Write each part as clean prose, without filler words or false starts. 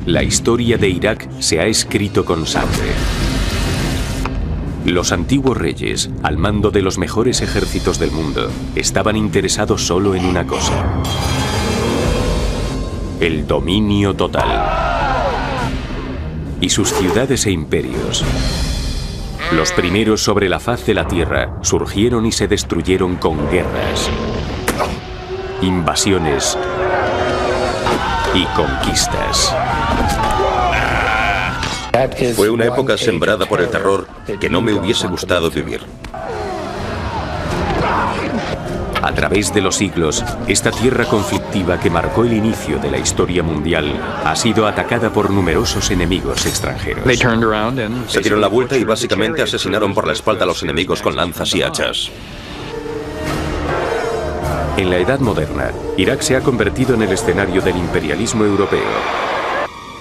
La historia de Irak se ha escrito con sangre. Los antiguos reyes, al mando de los mejores ejércitos del mundo, estaban interesados solo en una cosa: el dominio total. Y sus ciudades e imperios, los primeros sobre la faz de la tierra, surgieron y se destruyeron con guerras, invasiones y conquistas. Fue una época sembrada por el terror que no me hubiese gustado vivir. A través de los siglos, esta tierra conflictiva que marcó el inicio de la historia mundial ha sido atacada por numerosos enemigos extranjeros. Se dieron la vuelta y básicamente asesinaron por la espalda a los enemigos con lanzas y hachas. En la Edad Moderna, Irak se ha convertido en el escenario del imperialismo europeo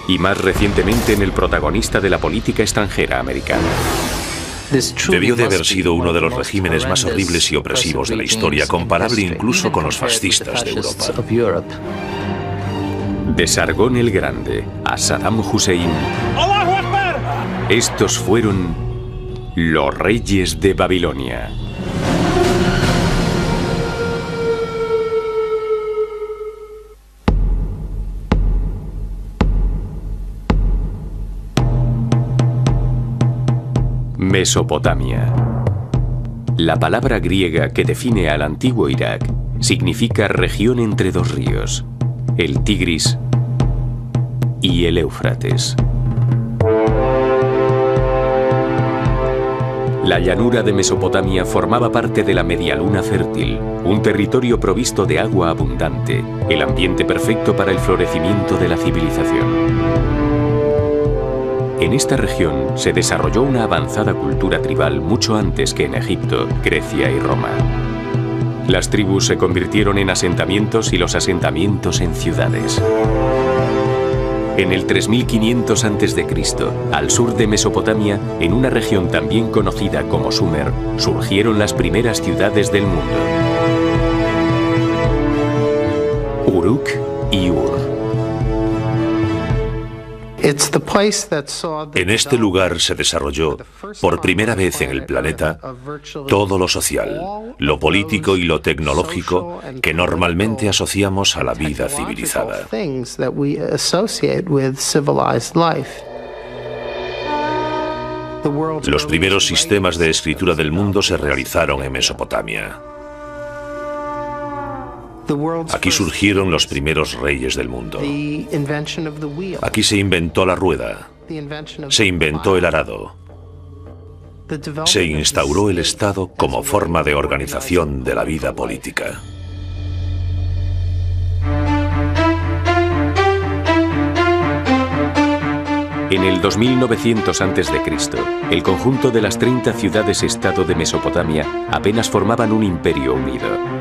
y más recientemente en el protagonista de la política extranjera americana. Debió de haber sido uno de los regímenes más horribles y opresivos de la historia, comparable incluso con los fascistas de Europa. De Sargón el Grande a Saddam Hussein, estos fueron los reyes de Babilonia. Mesopotamia. La palabra griega que define al antiguo Irak significa región entre dos ríos, el Tigris y el Éufrates. La llanura de Mesopotamia formaba parte de la Medialuna Fértil, un territorio provisto de agua abundante, el ambiente perfecto para el florecimiento de la civilización. En esta región se desarrolló una avanzada cultura tribal mucho antes que en Egipto, Grecia y Roma. Las tribus se convirtieron en asentamientos y los asentamientos en ciudades. En el 3500 a.C., al sur de Mesopotamia, en una región también conocida como Sumer, surgieron las primeras ciudades del mundo: Uruk y Ur. En este lugar se desarrolló, por primera vez en el planeta, todo lo social, lo político y lo tecnológico que normalmente asociamos a la vida civilizada. Los primeros sistemas de escritura del mundo se realizaron en Mesopotamia. Aquí surgieron los primeros reyes del mundo. Aquí se inventó la rueda, se inventó el arado, se instauró el Estado como forma de organización de la vida política. En el 2900 a.C., el conjunto de las 30 ciudades-estado de Mesopotamia apenas formaban un imperio unido.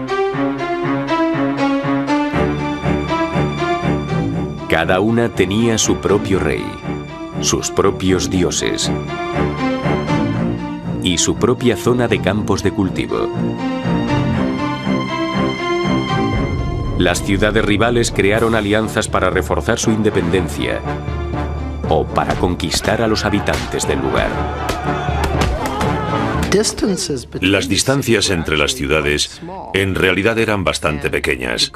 Cada una tenía su propio rey, sus propios dioses y su propia zona de campos de cultivo. Las ciudades rivales crearon alianzas para reforzar su independencia o para conquistar a los habitantes del lugar. Las distancias entre las ciudades en realidad eran bastante pequeñas,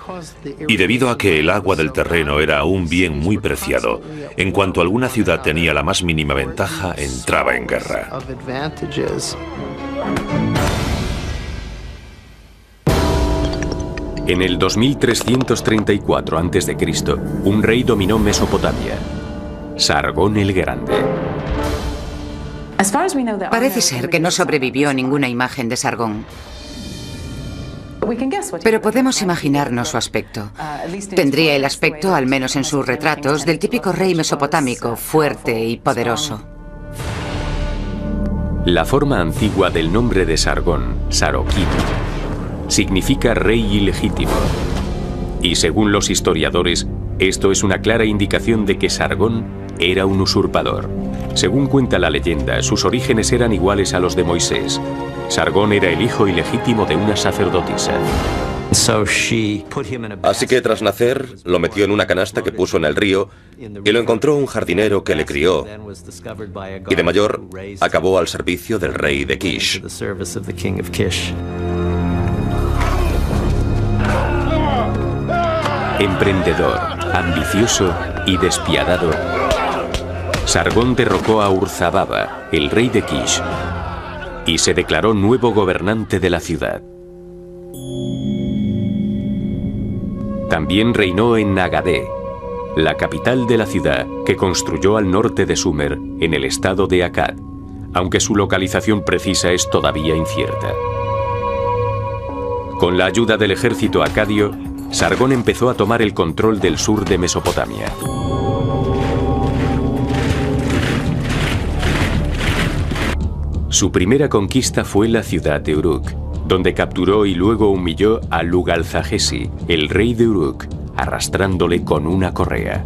y debido a que el agua del terreno era un bien muy preciado, en cuanto alguna ciudad tenía la más mínima ventaja, entraba en guerra. En el 2334 a.C., un rey dominó Mesopotamia: Sargón el Grande. Parece ser que no sobrevivió ninguna imagen de Sargón. Pero podemos imaginarnos su aspecto. Tendría el aspecto, al menos en sus retratos, del típico rey mesopotámico, fuerte y poderoso. La forma antigua del nombre de Sargón, Saroquim, significa rey ilegítimo. Y según los historiadores, esto es una clara indicación de que Sargón era un usurpador. Según cuenta la leyenda, sus orígenes eran iguales a los de Moisés. Sargón era el hijo ilegítimo de una sacerdotisa. Así que tras nacer, lo metió en una canasta que puso en el río y lo encontró un jardinero que le crió. Y de mayor, acabó al servicio del rey de Kish. Emprendedor, ambicioso y despiadado, Sargón derrocó a Urzababa, el rey de Kish, y se declaró nuevo gobernante de la ciudad. También reinó en Nagadé, la capital de la ciudad que construyó al norte de Sumer, en el estado de Akkad, aunque su localización precisa es todavía incierta. Con la ayuda del ejército acadio, Sargón empezó a tomar el control del sur de Mesopotamia. Su primera conquista fue la ciudad de Uruk, donde capturó y luego humilló a Lugalzagesi, el rey de Uruk, arrastrándole con una correa.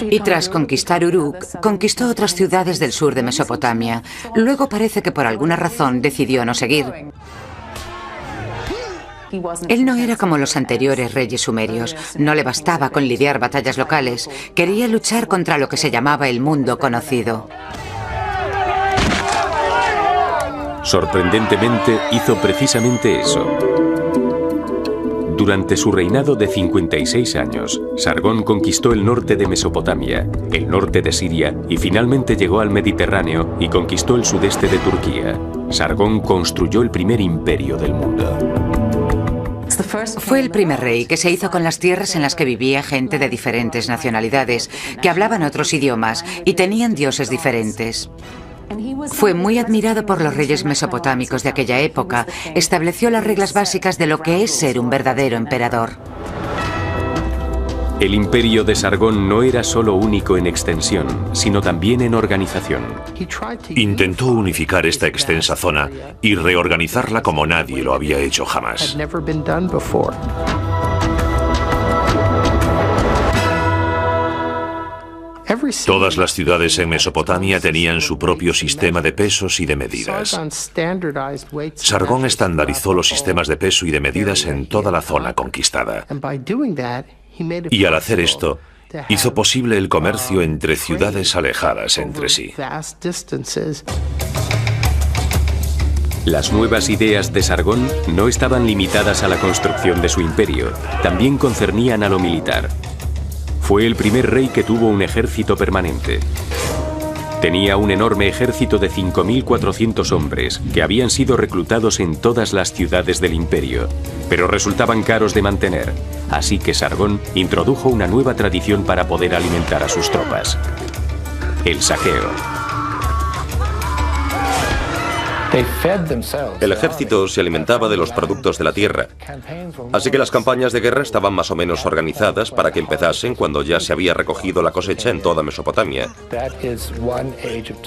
Y tras conquistar Uruk, conquistó otras ciudades del sur de Mesopotamia. Luego parece que por alguna razón decidió no seguir. Él no era como los anteriores reyes sumerios. No le bastaba con lidiar batallas locales. Quería luchar contra lo que se llamaba el mundo conocido. Sorprendentemente, hizo precisamente eso. Durante su reinado de 56 años, Sargón conquistó el norte de Mesopotamia, el norte de Siria y finalmente llegó al Mediterráneo y conquistó el sudeste de Turquía. Sargón construyó el primer imperio del mundo. Fue el primer rey que se hizo con las tierras en las que vivía gente de diferentes nacionalidades, que hablaban otros idiomas y tenían dioses diferentes. Fue muy admirado por los reyes mesopotámicos de aquella época. Estableció las reglas básicas de lo que es ser un verdadero emperador. El imperio de Sargón no era solo único en extensión, sino también en organización. Intentó unificar esta extensa zona y reorganizarla como nadie lo había hecho jamás. Todas las ciudades en Mesopotamia tenían su propio sistema de pesos y de medidas. Sargón estandarizó los sistemas de peso y de medidas en toda la zona conquistada. Y al hacer esto, hizo posible el comercio entre ciudades alejadas entre sí. Las nuevas ideas de Sargón no estaban limitadas a la construcción de su imperio, también concernían a lo militar. Fue el primer rey que tuvo un ejército permanente. Tenía un enorme ejército de 5.400 hombres que habían sido reclutados en todas las ciudades del imperio, pero resultaban caros de mantener, así que Sargón introdujo una nueva tradición para poder alimentar a sus tropas: el saqueo. El ejército se alimentaba de los productos de la tierra, así que las campañas de guerra estaban más o menos organizadas para que empezasen cuando ya se había recogido la cosecha en toda Mesopotamia.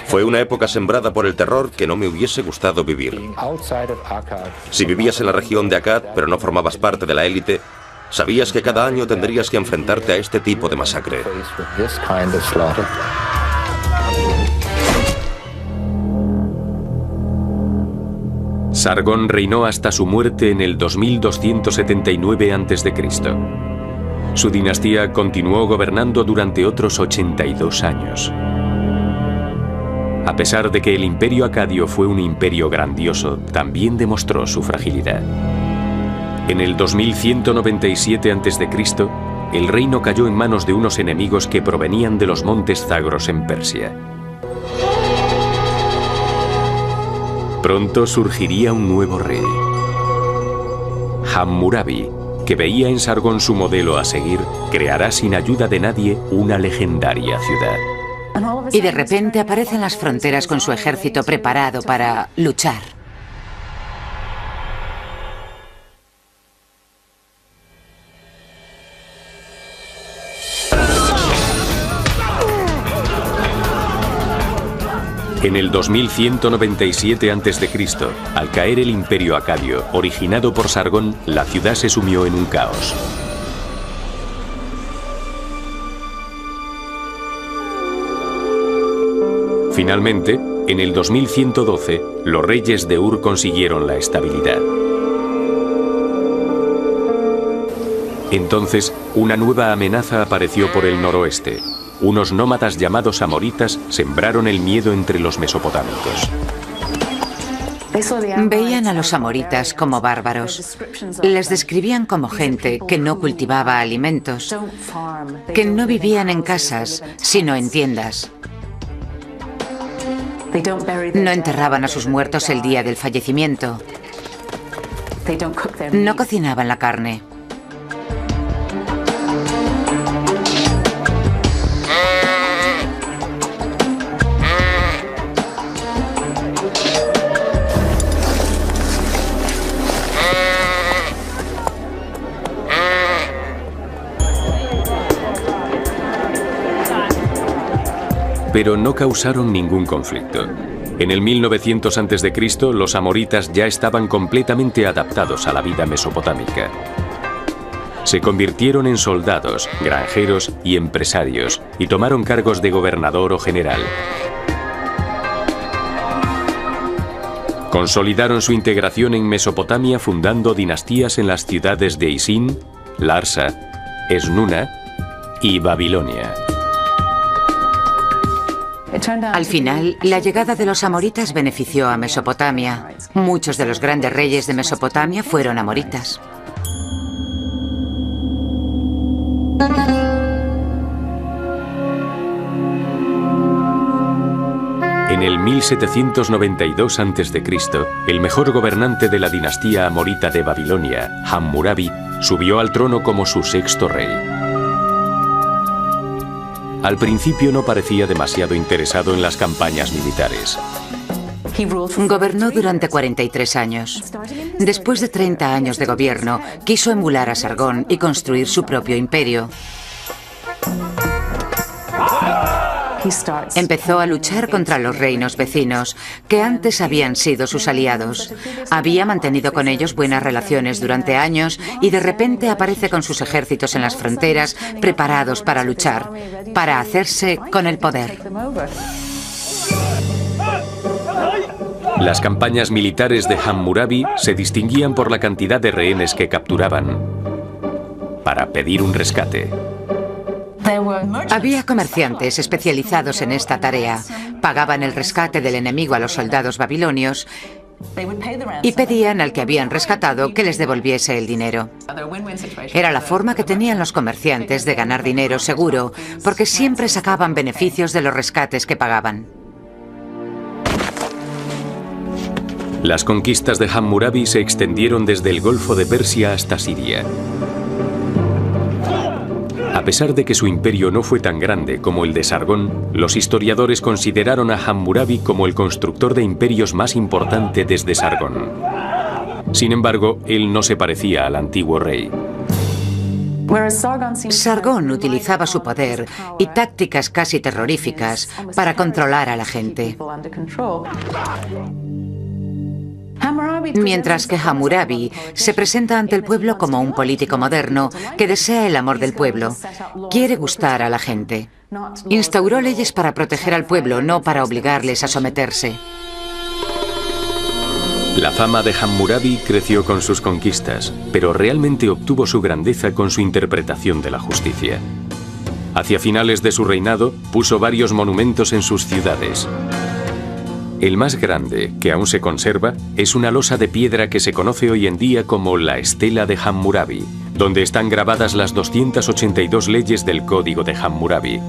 Fue una época sembrada por el terror que no me hubiese gustado vivir. Si vivías en la región de Akkad, pero no formabas parte de la élite, sabías que cada año tendrías que enfrentarte a este tipo de masacre. Sargón reinó hasta su muerte en el 2279 a.C. Su dinastía continuó gobernando durante otros 82 años. A pesar de que el imperio acadio fue un imperio grandioso, también demostró su fragilidad. En el 2197 a.C., el reino cayó en manos de unos enemigos que provenían de los montes Zagros en Persia. Pronto surgiría un nuevo rey, Hammurabi, que veía en Sargón su modelo a seguir, creará sin ayuda de nadie una legendaria ciudad. Y de repente aparece en las fronteras con su ejército preparado para luchar. En el 2197 a.C., al caer el imperio acadio, originado por Sargón, la ciudad se sumió en un caos. Finalmente, en el 2112, los reyes de Ur consiguieron la estabilidad. Entonces, una nueva amenaza apareció por el noroeste. Unos nómadas llamados amoritas sembraron el miedo entre los mesopotámicos. Veían a los amoritas como bárbaros. Les describían como gente que no cultivaba alimentos, que no vivían en casas, sino en tiendas. No enterraban a sus muertos el día del fallecimiento. No cocinaban la carne. Pero no causaron ningún conflicto. En el 1900 a.C., los amoritas ya estaban completamente adaptados a la vida mesopotámica. Se convirtieron en soldados, granjeros y empresarios, y tomaron cargos de gobernador o general. Consolidaron su integración en Mesopotamia fundando dinastías en las ciudades de Isin, Larsa, Esnuna y Babilonia. Al final, la llegada de los amoritas benefició a Mesopotamia. Muchos de los grandes reyes de Mesopotamia fueron amoritas. En el 1792 a.C., el mejor gobernante de la dinastía amorita de Babilonia, Hammurabi, subió al trono como su sexto rey. Al principio no parecía demasiado interesado en las campañas militares. Gobernó durante 43 años. Después de 30 años de gobierno, quiso emular a Sargón y construir su propio imperio. Empezó a luchar contra los reinos vecinos, que antes habían sido sus aliados. Había mantenido con ellos buenas relaciones durante años y de repente aparece con sus ejércitos en las fronteras, preparados para luchar, para hacerse con el poder. Las campañas militares de Hammurabi se distinguían por la cantidad de rehenes que capturaban para pedir un rescate. Había comerciantes especializados en esta tarea. Pagaban el rescate del enemigo a los soldados babilonios y pedían al que habían rescatado que les devolviese el dinero. Era la forma que tenían los comerciantes de ganar dinero seguro, porque siempre sacaban beneficios de los rescates que pagaban. Las conquistas de Hammurabi se extendieron desde el Golfo de Persia hasta Siria. A pesar de que su imperio no fue tan grande como el de Sargón, los historiadores consideraron a Hammurabi como el constructor de imperios más importante desde Sargón. Sin embargo, él no se parecía al antiguo rey. Sargón utilizaba su poder y tácticas casi terroríficas para controlar a la gente. Mientras que Hammurabi se presenta ante el pueblo como un político moderno que desea el amor del pueblo. Quiere gustar a la gente. Instauró leyes para proteger al pueblo, no para obligarles a someterse. La fama de Hammurabi creció con sus conquistas, pero realmente obtuvo su grandeza con su interpretación de la justicia. Hacia finales de su reinado, puso varios monumentos en sus ciudades. El más grande, que aún se conserva, es una losa de piedra que se conoce hoy en día como la Estela de Hammurabi, donde están grabadas las 282 leyes del Código de Hammurabi.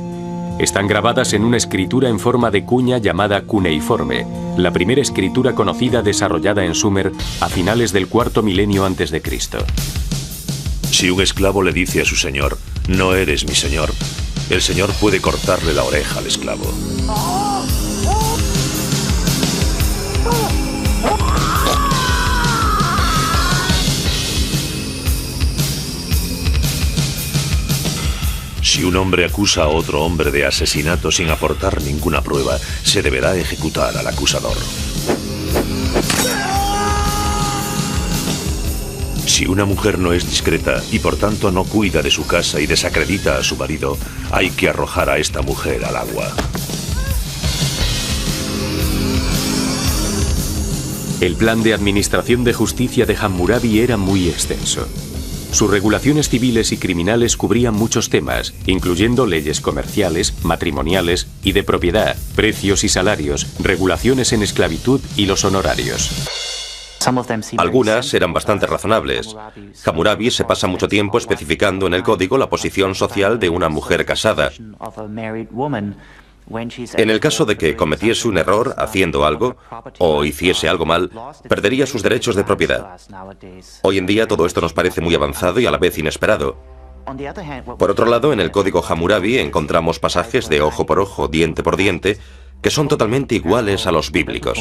Están grabadas en una escritura en forma de cuña llamada cuneiforme, la primera escritura conocida desarrollada en Sumer a finales del cuarto milenio antes de Cristo. Si un esclavo le dice a su señor, "No eres mi señor", el señor puede cortarle la oreja al esclavo. Si un hombre acusa a otro hombre de asesinato sin aportar ninguna prueba, se deberá ejecutar al acusador. Si una mujer no es discreta y por tanto no cuida de su casa y desacredita a su marido, hay que arrojar a esta mujer al agua. El plan de administración de justicia de Hammurabi era muy extenso. Sus regulaciones civiles y criminales cubrían muchos temas, incluyendo leyes comerciales, matrimoniales y de propiedad, precios y salarios, regulaciones en esclavitud y los honorarios. Algunas eran bastante razonables. Hammurabi se pasa mucho tiempo especificando en el código la posición social de una mujer casada. En el caso de que cometiese un error haciendo algo, o hiciese algo mal, perdería sus derechos de propiedad. Hoy en día todo esto nos parece muy avanzado y a la vez inesperado. Por otro lado, en el código Hammurabi encontramos pasajes de ojo por ojo, diente por diente, que son totalmente iguales a los bíblicos.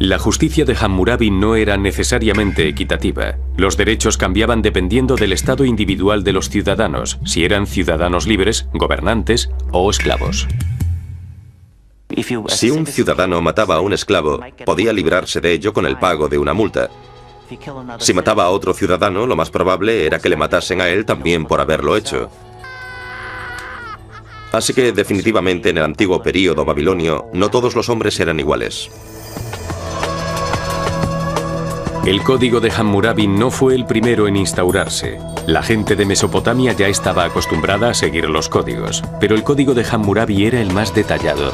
La justicia de Hammurabi no era necesariamente equitativa. Los derechos cambiaban dependiendo del estado individual de los ciudadanos, si eran ciudadanos libres, gobernantes o esclavos. Si un ciudadano mataba a un esclavo, podía librarse de ello con el pago de una multa. Si mataba a otro ciudadano, lo más probable era que le matasen a él también por haberlo hecho. Así que definitivamente en el antiguo período babilonio, no todos los hombres eran iguales. El código de Hammurabi no fue el primero en instaurarse. La gente de Mesopotamia ya estaba acostumbrada a seguir los códigos, pero el código de Hammurabi era el más detallado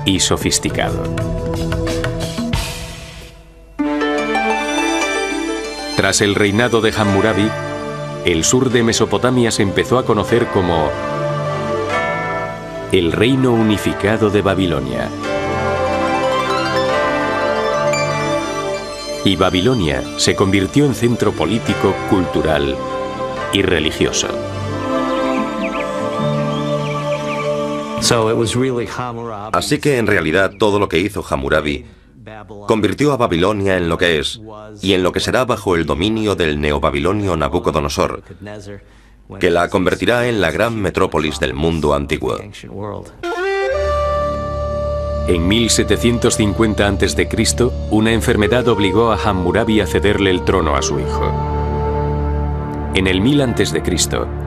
y sofisticado. Tras el reinado de Hammurabi, el sur de Mesopotamia se empezó a conocer como el Reino Unificado de Babilonia. Y Babilonia se convirtió en centro político, cultural y religioso. Así que en realidad todo lo que hizo Hammurabi convirtió a Babilonia en lo que es y en lo que será bajo el dominio del neobabilonio Nabucodonosor, que la convertirá en la gran metrópolis del mundo antiguo. En 1750 a.C., una enfermedad obligó a Hammurabi a cederle el trono a su hijo. En el 1000 a.C.,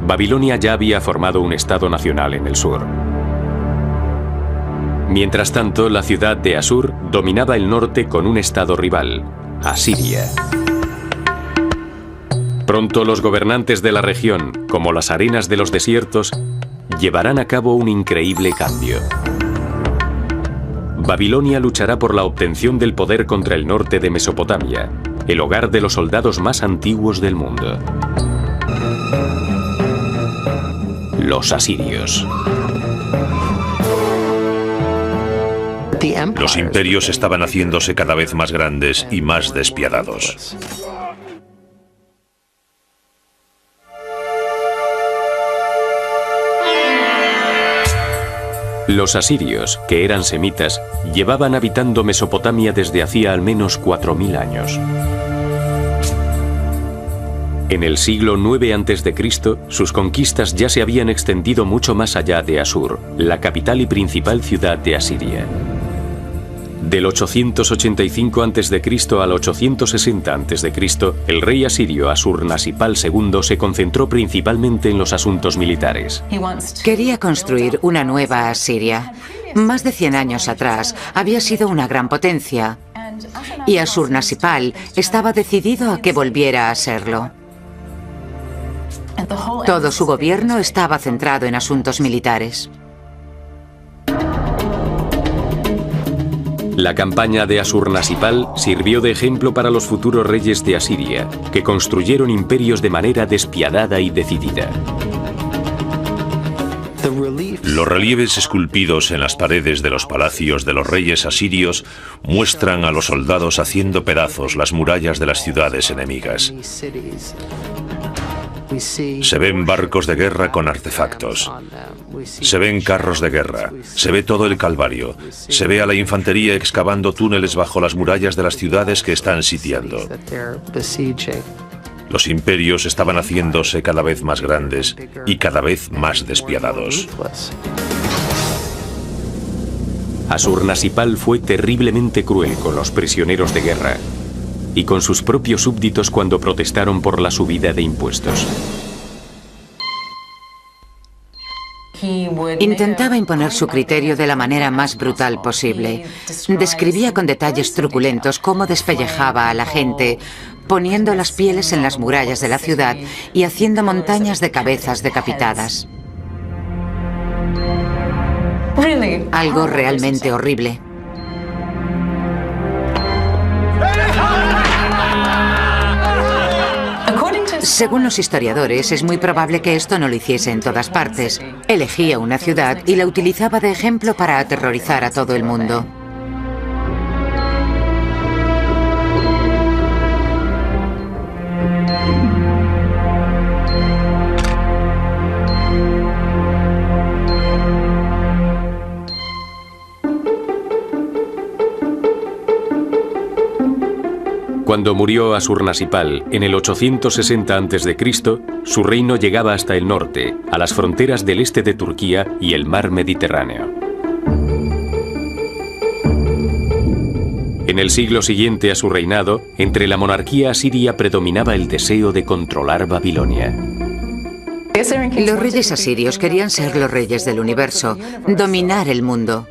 Babilonia ya había formado un estado nacional en el sur. Mientras tanto, la ciudad de Asur dominaba el norte con un estado rival, Asiria. Pronto los gobernantes de la región, como las arenas de los desiertos, llevarán a cabo un increíble cambio. Babilonia luchará por la obtención del poder contra el norte de Mesopotamia, el hogar de los soldados más antiguos del mundo. Los asirios. Los imperios estaban haciéndose cada vez más grandes y más despiadados. Los asirios, que eran semitas, llevaban habitando Mesopotamia desde hacía al menos 4000 años. En el siglo IX a.C., sus conquistas ya se habían extendido mucho más allá de Asur, la capital y principal ciudad de Asiria. Del 885 a.C. al 860 a.C., el rey asirio Asurnasipal II se concentró principalmente en los asuntos militares. Quería construir una nueva Asiria. Más de 100 años atrás había sido una gran potencia y Asurnasipal estaba decidido a que volviera a serlo. Todo su gobierno estaba centrado en asuntos militares. La campaña de Asurnasipal sirvió de ejemplo para los futuros reyes de Asiria, que construyeron imperios de manera despiadada y decidida. Los relieves esculpidos en las paredes de los palacios de los reyes asirios muestran a los soldados haciendo pedazos las murallas de las ciudades enemigas. Se ven barcos de guerra con artefactos. Se ven carros de guerra. Se ve todo el calvario. Se ve a la infantería excavando túneles bajo las murallas de las ciudades que están sitiando. Los imperios estaban haciéndose cada vez más grandes y cada vez más despiadados. Asurnasipal fue terriblemente cruel con los prisioneros de guerra y con sus propios súbditos cuando protestaron por la subida de impuestos. Intentaba imponer su criterio de la manera más brutal posible. Describía con detalles truculentos cómo despellejaba a la gente, poniendo las pieles en las murallas de la ciudad y haciendo montañas de cabezas decapitadas. Algo realmente horrible. Según los historiadores, es muy probable que esto no lo hiciese en todas partes. Elegía una ciudad y la utilizaba de ejemplo para aterrorizar a todo el mundo. Cuando murió Ashurnasirpal en el 860 a.C., su reino llegaba hasta el norte, a las fronteras del este de Turquía y el mar Mediterráneo. En el siglo siguiente a su reinado, entre la monarquía asiria predominaba el deseo de controlar Babilonia. Los reyes asirios querían ser los reyes del universo, dominar el mundo.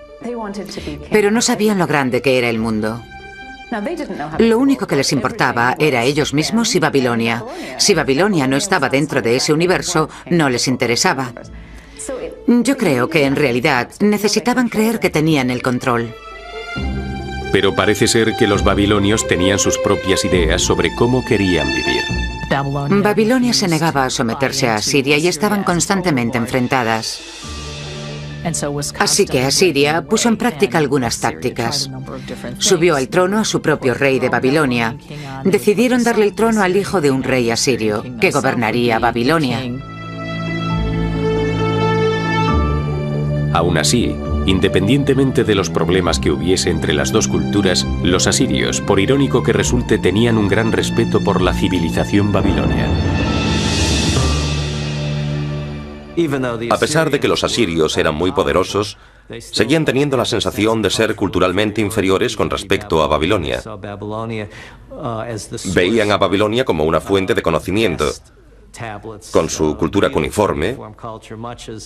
Pero no sabían lo grande que era el mundo. Lo único que les importaba era ellos mismos y Babilonia. Si Babilonia no estaba dentro de ese universo, no les interesaba. Yo creo que en realidad necesitaban creer que tenían el control. Pero parece ser que los babilonios tenían sus propias ideas sobre cómo querían vivir. Babilonia se negaba a someterse a Asiria y estaban constantemente enfrentadas. Así que Asiria puso en práctica algunas tácticas. Subió al trono a su propio rey de Babilonia. Decidieron darle el trono al hijo de un rey asirio, que gobernaría Babilonia. Aún así, independientemente de los problemas que hubiese entre las dos culturas, los asirios, por irónico que resulte, tenían un gran respeto por la civilización babilonia. A pesar de que los asirios eran muy poderosos, seguían teniendo la sensación de ser culturalmente inferiores con respecto a Babilonia. Veían a Babilonia como una fuente de conocimiento, con su cultura cuneiforme,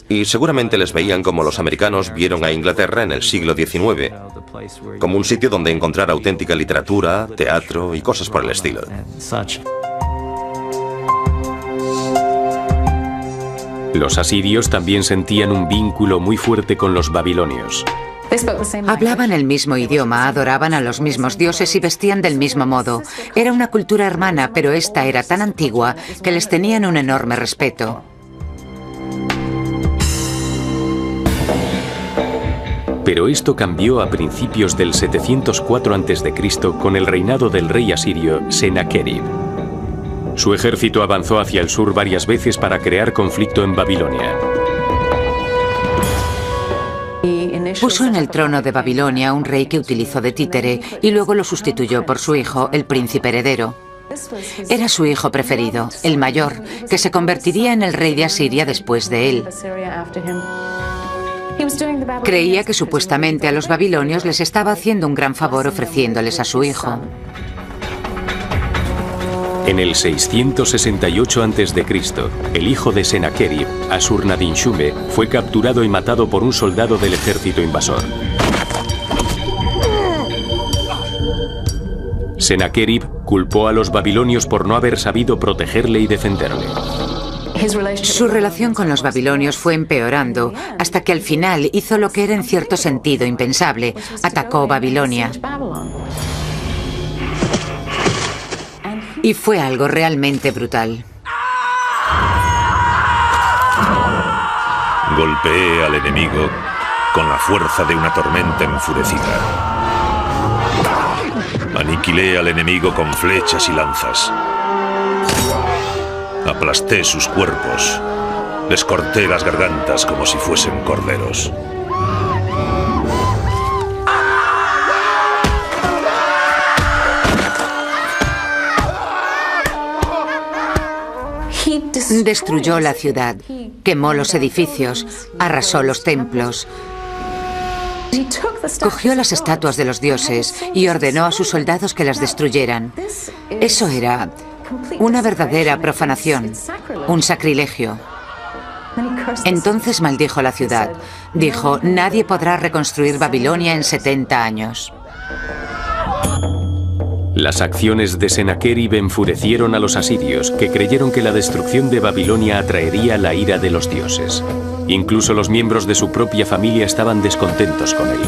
y seguramente les veían como los americanos vieron a Inglaterra en el siglo XIX, como un sitio donde encontrar auténtica literatura, teatro y cosas por el estilo. Los asirios también sentían un vínculo muy fuerte con los babilonios. Hablaban el mismo idioma, adoraban a los mismos dioses y vestían del mismo modo. Era una cultura hermana, pero esta era tan antigua que les tenían un enorme respeto. Pero esto cambió a principios del 704 a.C. con el reinado del rey asirio Sennacherib. Su ejército avanzó hacia el sur varias veces para crear conflicto en Babilonia. Puso en el trono de Babilonia a un rey que utilizó de títere y luego lo sustituyó por su hijo, el príncipe heredero. Era su hijo preferido, el mayor, que se convertiría en el rey de Asiria después de él. Creía que supuestamente a los babilonios les estaba haciendo un gran favor ofreciéndoles a su hijo. En el 668 a.C., el hijo de Sennacherib, Ashurnadinshumbe, fue capturado y matado por un soldado del ejército invasor. Sennacherib culpó a los babilonios por no haber sabido protegerle y defenderle. Su relación con los babilonios fue empeorando hasta que al final hizo lo que era en cierto sentido impensable: atacó Babilonia. Y fue algo realmente brutal. Golpeé al enemigo con la fuerza de una tormenta enfurecida. Aniquilé al enemigo con flechas y lanzas. Aplasté sus cuerpos. Les corté las gargantas como si fuesen corderos. Destruyó la ciudad, quemó los edificios, arrasó los templos, cogió las estatuas de los dioses y ordenó a sus soldados que las destruyeran. Eso era una verdadera profanación, un sacrilegio. Entonces maldijo la ciudad. Dijo, nadie podrá reconstruir Babilonia en 70 años. Las acciones de Sennacherib enfurecieron a los asirios, que creyeron que la destrucción de Babilonia atraería la ira de los dioses. Incluso los miembros de su propia familia estaban descontentos con él.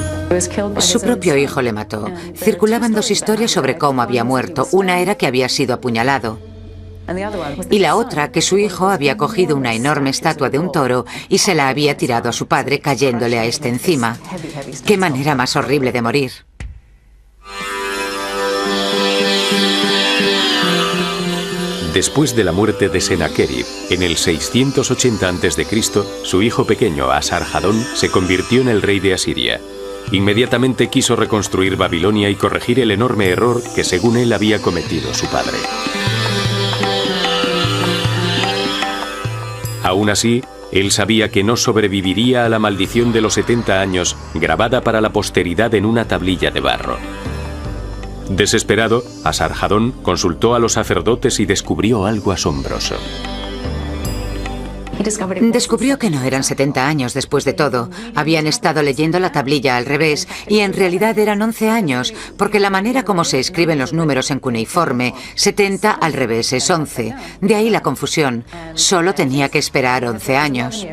Su propio hijo le mató. Circulaban dos historias sobre cómo había muerto. Una era que había sido apuñalado. Y la otra, que su hijo había cogido una enorme estatua de un toro y se la había tirado a su padre, cayéndole a este encima. ¡Qué manera más horrible de morir! Después de la muerte de Sennacherib, en el 680 a.C., su hijo pequeño, Asarhadón, se convirtió en el rey de Asiria. Inmediatamente quiso reconstruir Babilonia y corregir el enorme error que, según él, había cometido su padre. Aún así, él sabía que no sobreviviría a la maldición de los 70 años, grabada para la posteridad en una tablilla de barro. Desesperado, Asarhadón consultó a los sacerdotes y descubrió algo asombroso. Descubrió que no eran 70 años después de todo. Habían estado leyendo la tablilla al revés y en realidad eran 11 años, porque la manera como se escriben los números en cuneiforme, 70 al revés es 11. De ahí la confusión. Solo tenía que esperar 11 años.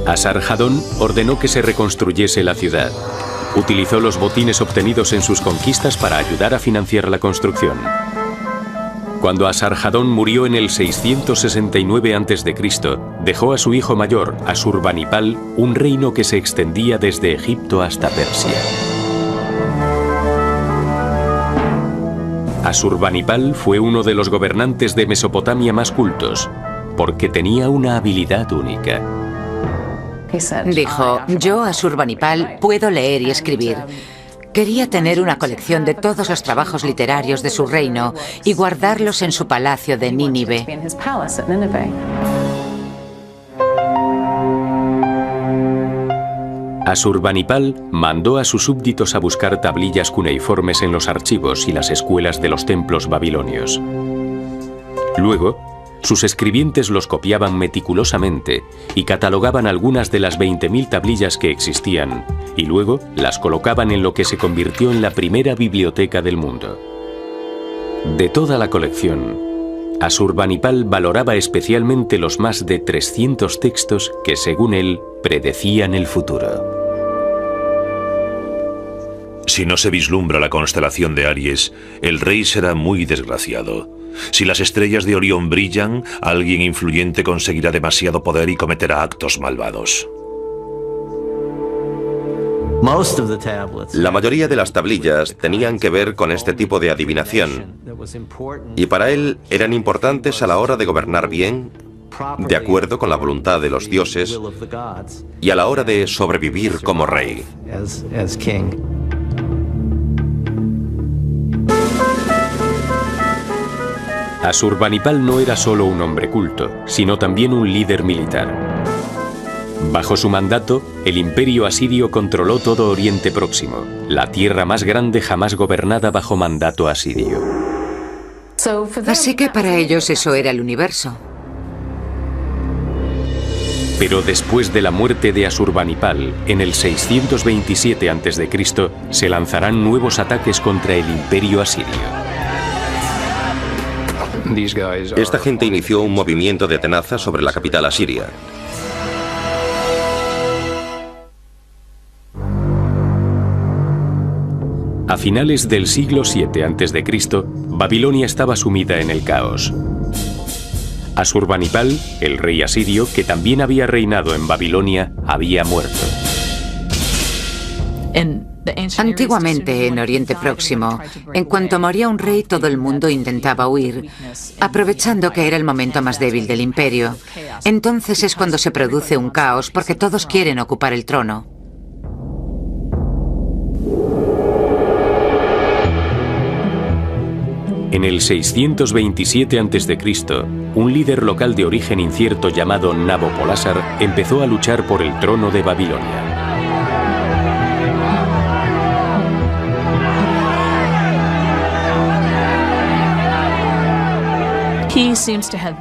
Asarhadón ordenó que se reconstruyese la ciudad. Utilizó los botines obtenidos en sus conquistas para ayudar a financiar la construcción. Cuando Asarhadón murió en el 669 a.C., dejó a su hijo mayor, Asurbanipal, un reino que se extendía desde Egipto hasta Persia. Asurbanipal fue uno de los gobernantes de Mesopotamia más cultos, porque tenía una habilidad única. Dijo, yo, Asurbanipal, puedo leer y escribir. Quería tener una colección de todos los trabajos literarios de su reino y guardarlos en su palacio de Nínive. Asurbanipal mandó a sus súbditos a buscar tablillas cuneiformes en los archivos y las escuelas de los templos babilonios. Luego, sus escribientes los copiaban meticulosamente y catalogaban algunas de las 20.000 tablillas que existían, y luego las colocaban en lo que se convirtió en la primera biblioteca del mundo. De toda la colección, Asurbanipal valoraba especialmente los más de 300 textos que, según él, predecían el futuro. Si no se vislumbra la constelación de Aries, el rey será muy desgraciado. Si las estrellas de Orión brillan, alguien influyente conseguirá demasiado poder y cometerá actos malvados. La mayoría de las tablillas tenían que ver con este tipo de adivinación, y para él eran importantes a la hora de gobernar bien, de acuerdo con la voluntad de los dioses, y a la hora de sobrevivir como rey. Asurbanipal no era solo un hombre culto, sino también un líder militar. Bajo su mandato, el imperio asirio controló todo Oriente Próximo, la tierra más grande jamás gobernada bajo mandato asirio. Así que para ellos eso era el universo. Pero después de la muerte de Asurbanipal, en el 627 a.C., se lanzarán nuevos ataques contra el imperio asirio. Esta gente inició un movimiento de tenaza sobre la capital asiria. A finales del siglo VII a.C., Babilonia estaba sumida en el caos. Asurbanipal, el rey asirio, que también había reinado en Babilonia, había muerto. Antiguamente, en Oriente Próximo, en cuanto moría un rey, todo el mundo intentaba huir, aprovechando que era el momento más débil del imperio. Entonces es cuando se produce un caos, porque todos quieren ocupar el trono. En el 627 a.C., un líder local de origen incierto llamado Nabopolassar empezó a luchar por el trono de Babilonia.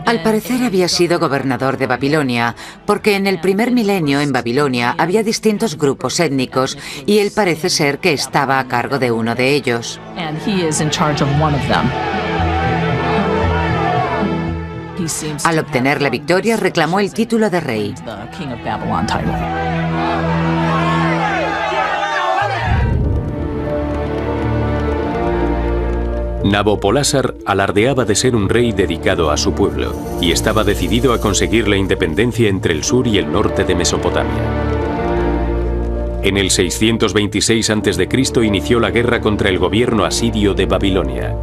Al parecer había sido gobernador de Babilonia, porque en el primer milenio en Babilonia había distintos grupos étnicos y él parece ser que estaba a cargo de uno de ellos. Al obtener la victoria, reclamó el título de rey. Nabopolásar alardeaba de ser un rey dedicado a su pueblo y estaba decidido a conseguir la independencia entre el sur y el norte de Mesopotamia. En el 626 a.C. inició la guerra contra el gobierno asirio de Babilonia.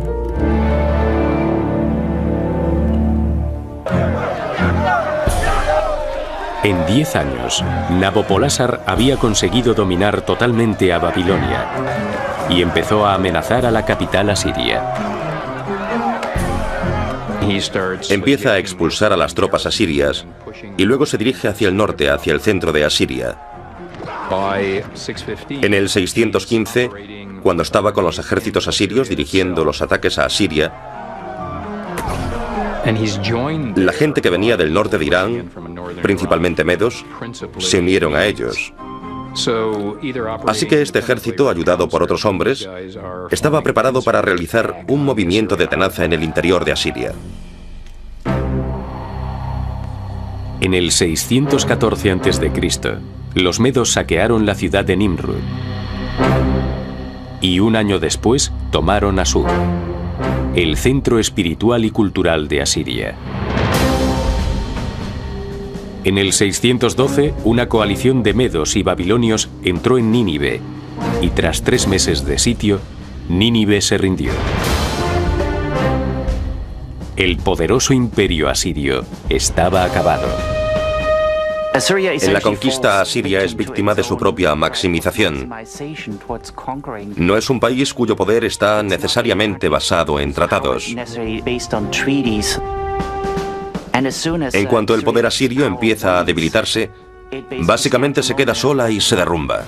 En 10 años, Nabopolásar había conseguido dominar totalmente a Babilonia y empezó a amenazar a la capital asiria. Empieza a expulsar a las tropas asirias y luego se dirige hacia el norte, hacia el centro de Asiria. En el 615, cuando estaba con los ejércitos asirios dirigiendo los ataques a Asiria, la gente que venía del norte de Irán, principalmente medos, se unieron a ellos. Así que este ejército, ayudado por otros hombres, estaba preparado para realizar un movimiento de tenaza en el interior de Asiria. En el 614 a.C., los medos saquearon la ciudad de Nimrud y un año después tomaron Asur, el centro espiritual y cultural de Asiria. En el 612, una coalición de medos y babilonios entró en Nínive y tras 3 meses de sitio, Nínive se rindió. El poderoso imperio asirio estaba acabado. En la conquista, Asiria es víctima de su propia maximización. No es un país cuyo poder está necesariamente basado en tratados. En cuanto el poder asirio empieza a debilitarse, básicamente se queda sola y se derrumba.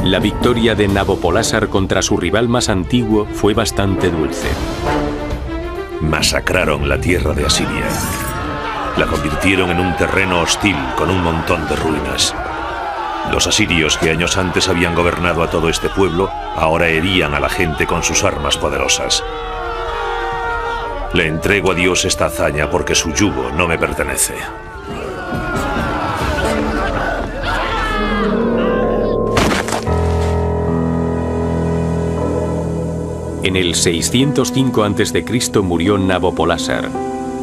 La victoria de Nabopolásar contra su rival más antiguo fue bastante dulce. Masacraron la tierra de Asiria. La convirtieron en un terreno hostil con un montón de ruinas. Los asirios, que años antes habían gobernado a todo este pueblo, ahora herían a la gente con sus armas poderosas. Le entrego a Dios esta hazaña porque su yugo no me pertenece. En el 605 a.C. murió Nabopolásar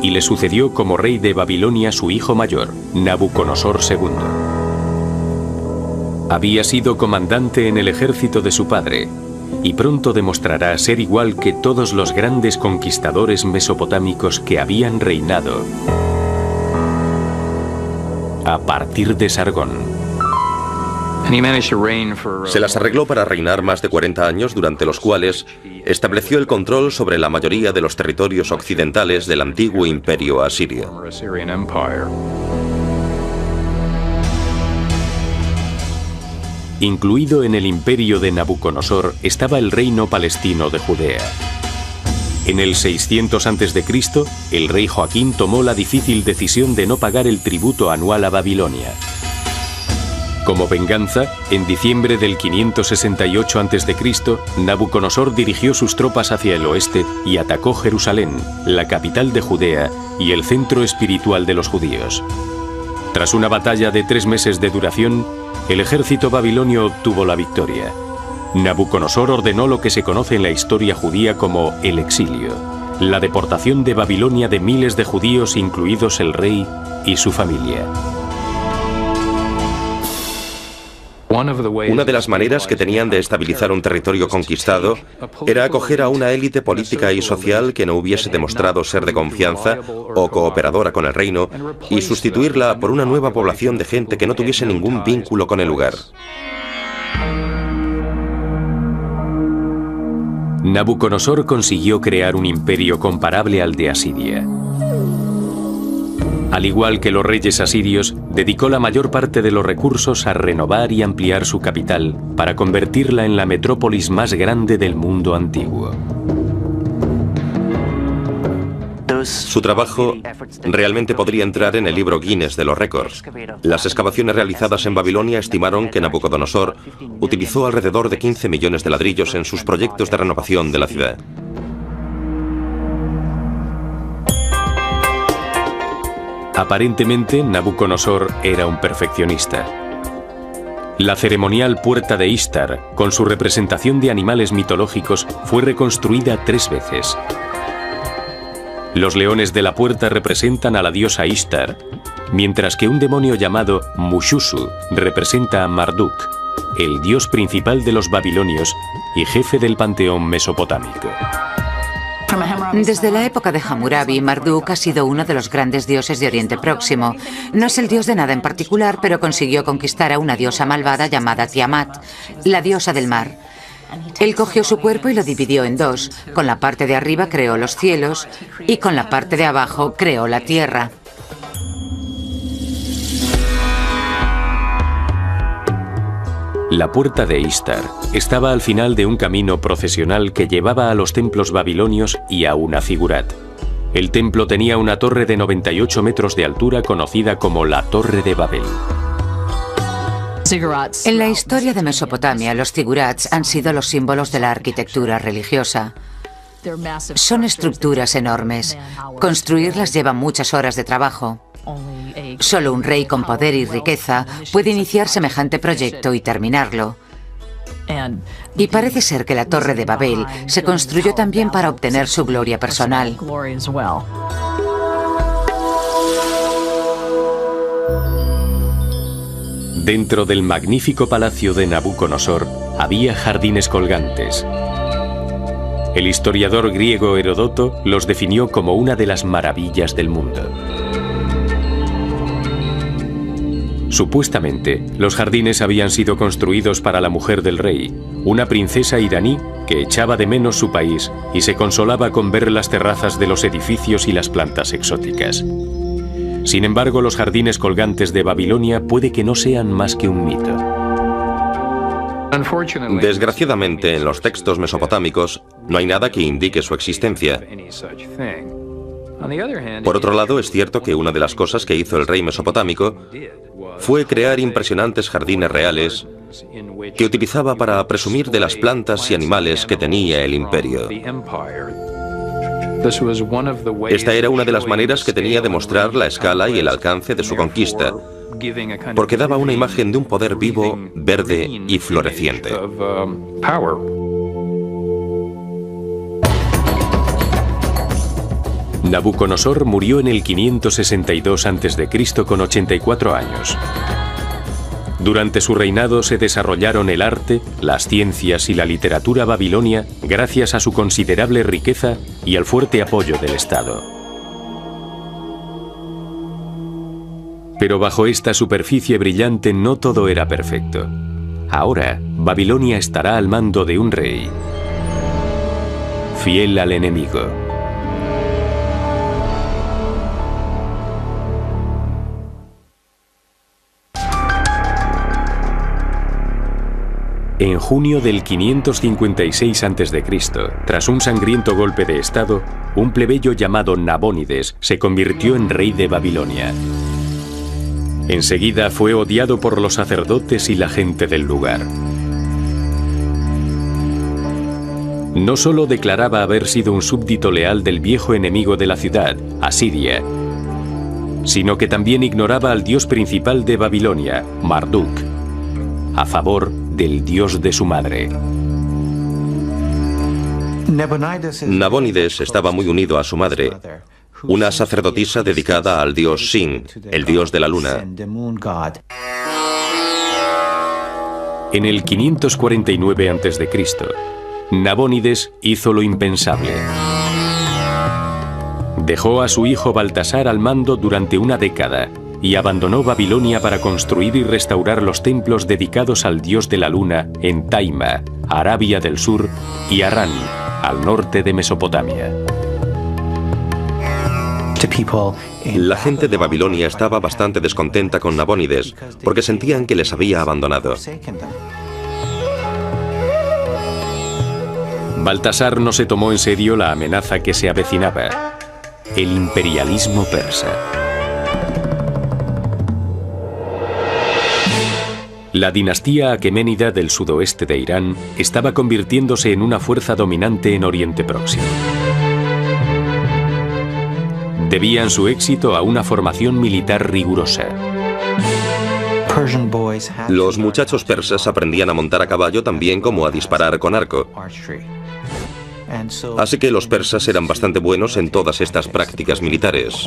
y le sucedió como rey de Babilonia su hijo mayor, Nabucodonosor II. Había sido comandante en el ejército de su padre y pronto demostrará ser igual que todos los grandes conquistadores mesopotámicos que habían reinado a partir de Sargón. Se las arregló para reinar más de 40 años, durante los cuales estableció el control sobre la mayoría de los territorios occidentales del antiguo imperio asirio. Incluido en el imperio de Nabucodonosor estaba el reino palestino de Judea. En el 600 a.C., el rey Joaquín tomó la difícil decisión de no pagar el tributo anual a Babilonia. Como venganza, en diciembre del 568 a.C., Nabucodonosor dirigió sus tropas hacia el oeste y atacó Jerusalén, la capital de Judea y el centro espiritual de los judíos. Tras una batalla de 3 meses de duración, el ejército babilonio obtuvo la victoria. Nabucodonosor ordenó lo que se conoce en la historia judía como el exilio, la deportación de Babilonia de miles de judíos, incluidos el rey y su familia. Una de las maneras que tenían de estabilizar un territorio conquistado era acoger a una élite política y social que no hubiese demostrado ser de confianza o cooperadora con el reino y sustituirla por una nueva población de gente que no tuviese ningún vínculo con el lugar. Nabucodonosor consiguió crear un imperio comparable al de Asiria. Al igual que los reyes asirios, dedicó la mayor parte de los recursos a renovar y ampliar su capital para convertirla en la metrópolis más grande del mundo antiguo. Su trabajo realmente podría entrar en el libro Guinness de los récords. Las excavaciones realizadas en Babilonia estimaron que Nabucodonosor utilizó alrededor de 15 millones de ladrillos en sus proyectos de renovación de la ciudad. Aparentemente, Nabucodonosor era un perfeccionista. La ceremonial Puerta de Ishtar, con su representación de animales mitológicos, fue reconstruida 3 veces. Los leones de la puerta representan a la diosa Ishtar, mientras que un demonio llamado Mushushu representa a Marduk, el dios principal de los babilonios y jefe del panteón mesopotámico. Desde la época de Hammurabi, Marduk ha sido uno de los grandes dioses de Oriente Próximo. No es el dios de nada en particular, pero consiguió conquistar a una diosa malvada llamada Tiamat, la diosa del mar. Él cogió su cuerpo y lo dividió en 2. Con la parte de arriba creó los cielos y con la parte de abajo creó la tierra. La Puerta de Ishtar estaba al final de un camino procesional que llevaba a los templos babilonios y a una zigurat. El templo tenía una torre de 98 metros de altura conocida como la Torre de Babel. En la historia de Mesopotamia, los zigurats han sido los símbolos de la arquitectura religiosa. Son estructuras enormes. Construirlas lleva muchas horas de trabajo. Solo un rey con poder y riqueza puede iniciar semejante proyecto y terminarlo. Y parece ser que la Torre de Babel se construyó también para obtener su gloria personal. Dentro del magnífico palacio de Nabucodonosor había jardines colgantes. El historiador griego Heródoto los definió como una de las maravillas del mundo. Supuestamente, los jardines habían sido construidos para la mujer del rey, una princesa iraní que echaba de menos su país y se consolaba con ver las terrazas de los edificios y las plantas exóticas. Sin embargo, los jardines colgantes de Babilonia puede que no sean más que un mito. Desgraciadamente, en los textos mesopotámicos no hay nada que indique su existencia. Por otro lado, es cierto que una de las cosas que hizo el rey mesopotámico fue crear impresionantes jardines reales que utilizaba para presumir de las plantas y animales que tenía el imperio. Esta era una de las maneras que tenía de mostrar la escala y el alcance de su conquista, porque daba una imagen de un poder vivo, verde y floreciente. Nabucodonosor murió en el 562 a.C. con 84 años. Durante su reinado se desarrollaron el arte, las ciencias y la literatura babilonia gracias a su considerable riqueza y al fuerte apoyo del Estado. Pero bajo esta superficie brillante no todo era perfecto. Ahora, Babilonia estará al mando de un rey fiel al enemigo. En junio del 556 a.C., tras un sangriento golpe de estado, un plebeyo llamado Nabónides se convirtió en rey de Babilonia. Enseguida fue odiado por los sacerdotes y la gente del lugar. No solo declaraba haber sido un súbdito leal del viejo enemigo de la ciudad, Asiria, sino que también ignoraba al dios principal de Babilonia, Marduk, a favor del dios de su madre. Nabónides estaba muy unido a su madre, una sacerdotisa dedicada al dios Sin, el dios de la luna. En el 549 a.C., Nabónides hizo lo impensable. Dejó a su hijo Baltasar al mando durante una década y abandonó Babilonia para construir y restaurar los templos dedicados al dios de la luna en Taima, Arabia del Sur, y Harán, al norte de Mesopotamia. La gente de Babilonia estaba bastante descontenta con Nabónides porque sentían que les había abandonado. Baltasar no se tomó en serio la amenaza que se avecinaba. El imperialismo persa. La dinastía aqueménida del sudoeste de Irán estaba convirtiéndose en una fuerza dominante en Oriente Próximo. Debían su éxito a una formación militar rigurosa. Los muchachos persas aprendían a montar a caballo tan bien como a disparar con arco. Así que los persas eran bastante buenos en todas estas prácticas militares.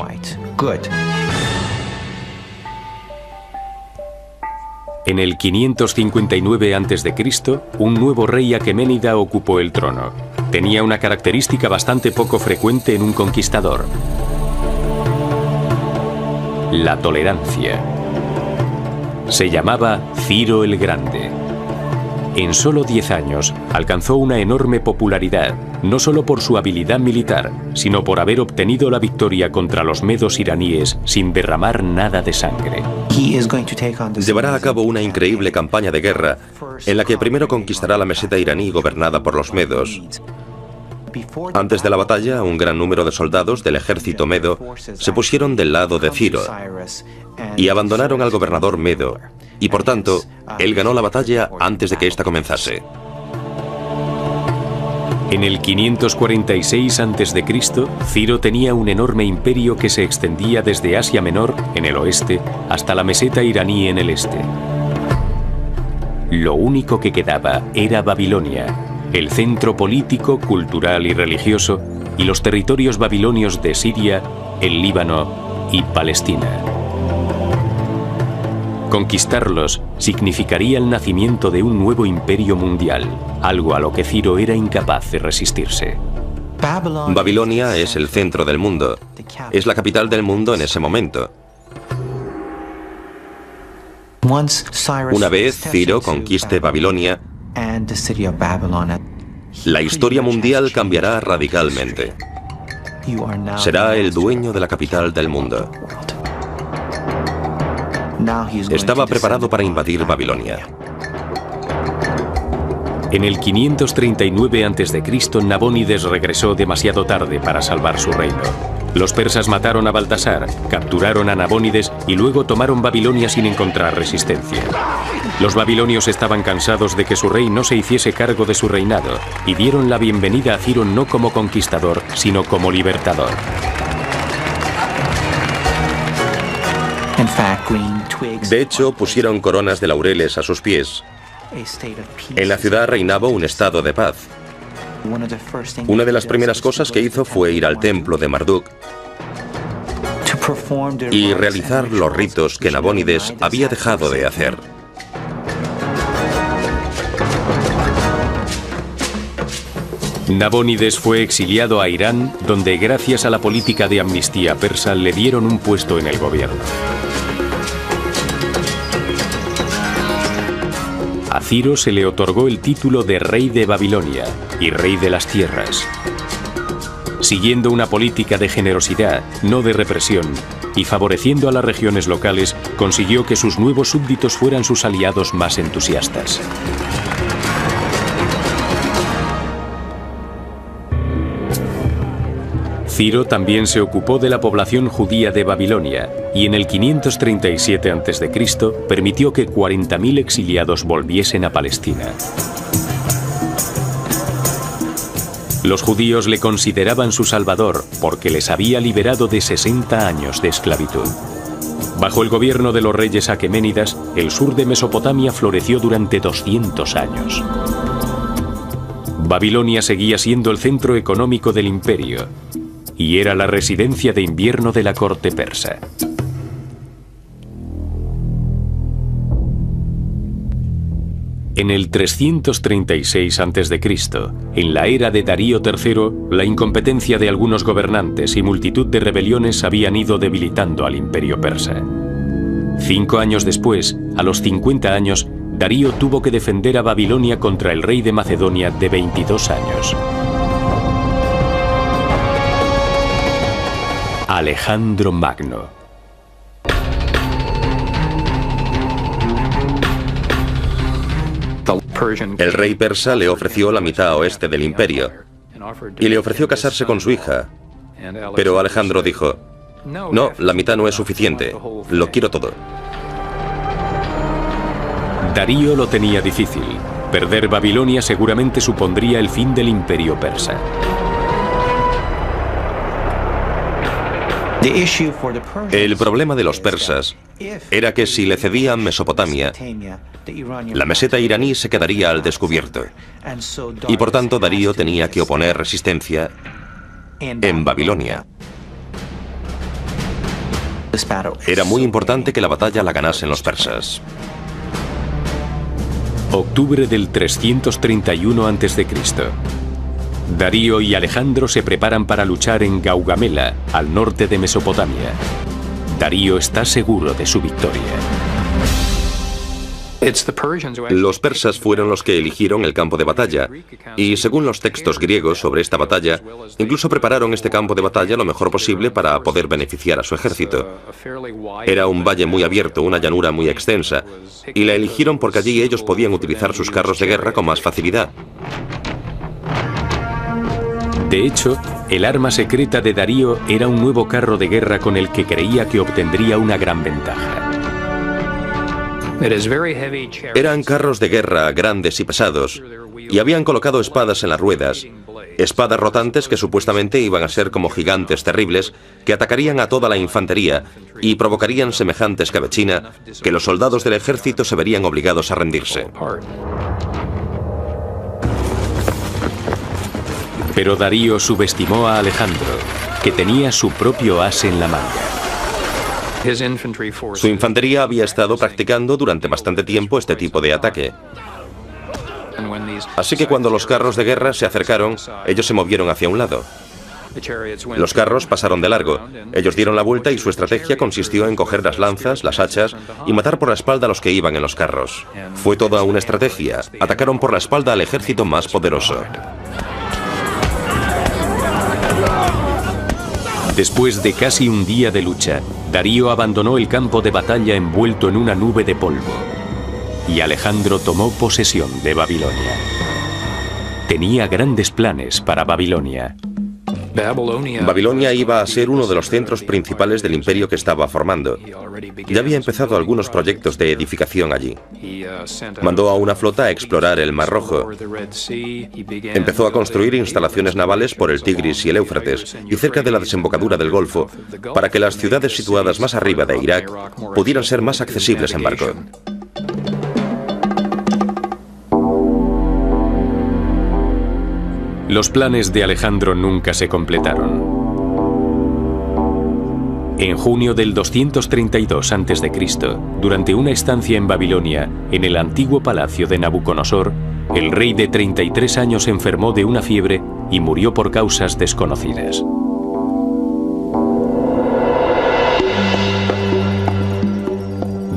En el 559 a.C., un nuevo rey aqueménida ocupó el trono. Tenía una característica bastante poco frecuente en un conquistador: la tolerancia. Se llamaba Ciro el Grande. En solo 10 años alcanzó una enorme popularidad, no solo por su habilidad militar, sino por haber obtenido la victoria contra los medos iraníes sin derramar nada de sangre. Llevará a cabo una increíble campaña de guerra en la que primero conquistará la meseta iraní gobernada por los medos. Antes de la batalla, un gran número de soldados del ejército medo se pusieron del lado de Ciro y abandonaron al gobernador medo, y por tanto, él ganó la batalla antes de que ésta comenzase. En el 546 a.C., Ciro tenía un enorme imperio que se extendía desde Asia Menor, en el oeste, hasta la meseta iraní en el este. Lo único que quedaba era Babilonia, el centro político, cultural y religioso, y los territorios babilonios de Siria, el Líbano y Palestina. Conquistarlos significaría el nacimiento de un nuevo imperio mundial, algo a lo que Ciro era incapaz de resistirse. Babilonia es el centro del mundo. Es la capital del mundo en ese momento. Una vez Ciro conquiste Babilonia, la historia mundial cambiará radicalmente. Será el dueño de la capital del mundo. Estaba preparado para invadir Babilonia. En el 539 a.C., Nabónides regresó demasiado tarde para salvar su reino. Los persas mataron a Baltasar, capturaron a Nabónides y luego tomaron Babilonia sin encontrar resistencia. Los babilonios estaban cansados de que su rey no se hiciese cargo de su reinado y dieron la bienvenida a Ciro no como conquistador, sino como libertador. De hecho, pusieron coronas de laureles a sus pies. En la ciudad reinaba un estado de paz. Una de las primeras cosas que hizo fue ir al templo de Marduk y realizar los ritos que Nabónides había dejado de hacer. Nabónides fue exiliado a Irán, donde gracias a la política de amnistía persa le dieron un puesto en el gobierno. A Ciro se le otorgó el título de rey de Babilonia y rey de las tierras. Siguiendo una política de generosidad, no de represión, y favoreciendo a las regiones locales, consiguió que sus nuevos súbditos fueran sus aliados más entusiastas. Ciro también se ocupó de la población judía de Babilonia y en el 537 a.C. permitió que 40.000 exiliados volviesen a Palestina. Los judíos le consideraban su salvador porque les había liberado de 60 años de esclavitud. Bajo el gobierno de los reyes aqueménidas, el sur de Mesopotamia floreció durante 200 años. Babilonia seguía siendo el centro económico del imperio y era la residencia de invierno de la corte persa. En el 336 a.C., en la era de Darío III, la incompetencia de algunos gobernantes y multitud de rebeliones habían ido debilitando al imperio persa. 5 años después, a los 50 años, Darío tuvo que defender a Babilonia contra el rey de Macedonia de 22 años. Alejandro Magno. El rey persa le ofreció la mitad oeste del imperio y le ofreció casarse con su hija, Pero Alejandro dijo: no, la mitad no es suficiente, lo quiero todo. Darío lo tenía difícil. Perder Babilonia seguramente supondría el fin del imperio persa. El problema de los persas era que si le cedían Mesopotamia, la meseta iraní se quedaría al descubierto. Y por tanto Darío tenía que oponer resistencia en Babilonia. Era muy importante que la batalla la ganasen los persas. Octubre del 331 a.C. Darío y Alejandro se preparan para luchar en Gaugamela, al norte de Mesopotamia. Darío está seguro de su victoria. Los persas fueron los que eligieron el campo de batalla, y según los textos griegos sobre esta batalla, incluso prepararon este campo de batalla lo mejor posible para poder beneficiar a su ejército. Era un valle muy abierto, una llanura muy extensa, y la eligieron porque allí ellos podían utilizar sus carros de guerra con más facilidad. De hecho, el arma secreta de Darío era un nuevo carro de guerra con el que creía que obtendría una gran ventaja. Eran carros de guerra grandes y pesados, y habían colocado espadas en las ruedas, espadas rotantes que supuestamente iban a ser como gigantes terribles que atacarían a toda la infantería y provocarían semejante escabechina que los soldados del ejército se verían obligados a rendirse. Pero Darío subestimó a Alejandro, que tenía su propio as en la manga. Su infantería había estado practicando durante bastante tiempo este tipo de ataque. Así que cuando los carros de guerra se acercaron, ellos se movieron hacia un lado. Los carros pasaron de largo. Ellos dieron la vuelta y su estrategia consistió en coger las lanzas, las hachas y matar por la espalda a los que iban en los carros. Fue toda una estrategia. Atacaron por la espalda al ejército más poderoso. Después de casi un día de lucha, Darío abandonó el campo de batalla envuelto en una nube de polvo, y Alejandro tomó posesión de Babilonia. Tenía grandes planes para Babilonia. Babilonia iba a ser uno de los centros principales del imperio que estaba formando. Ya había empezado algunos proyectos de edificación allí. Mandó a una flota a explorar el Mar Rojo. Empezó a construir instalaciones navales por el Tigris y el Éufrates y cerca de la desembocadura del Golfo, para que las ciudades situadas más arriba de Irak pudieran ser más accesibles en barco. Los planes de Alejandro nunca se completaron. En junio del 232 a.C., durante una estancia en Babilonia, en el antiguo palacio de Nabucodonosor, el rey de 33 años enfermó de una fiebre y murió por causas desconocidas.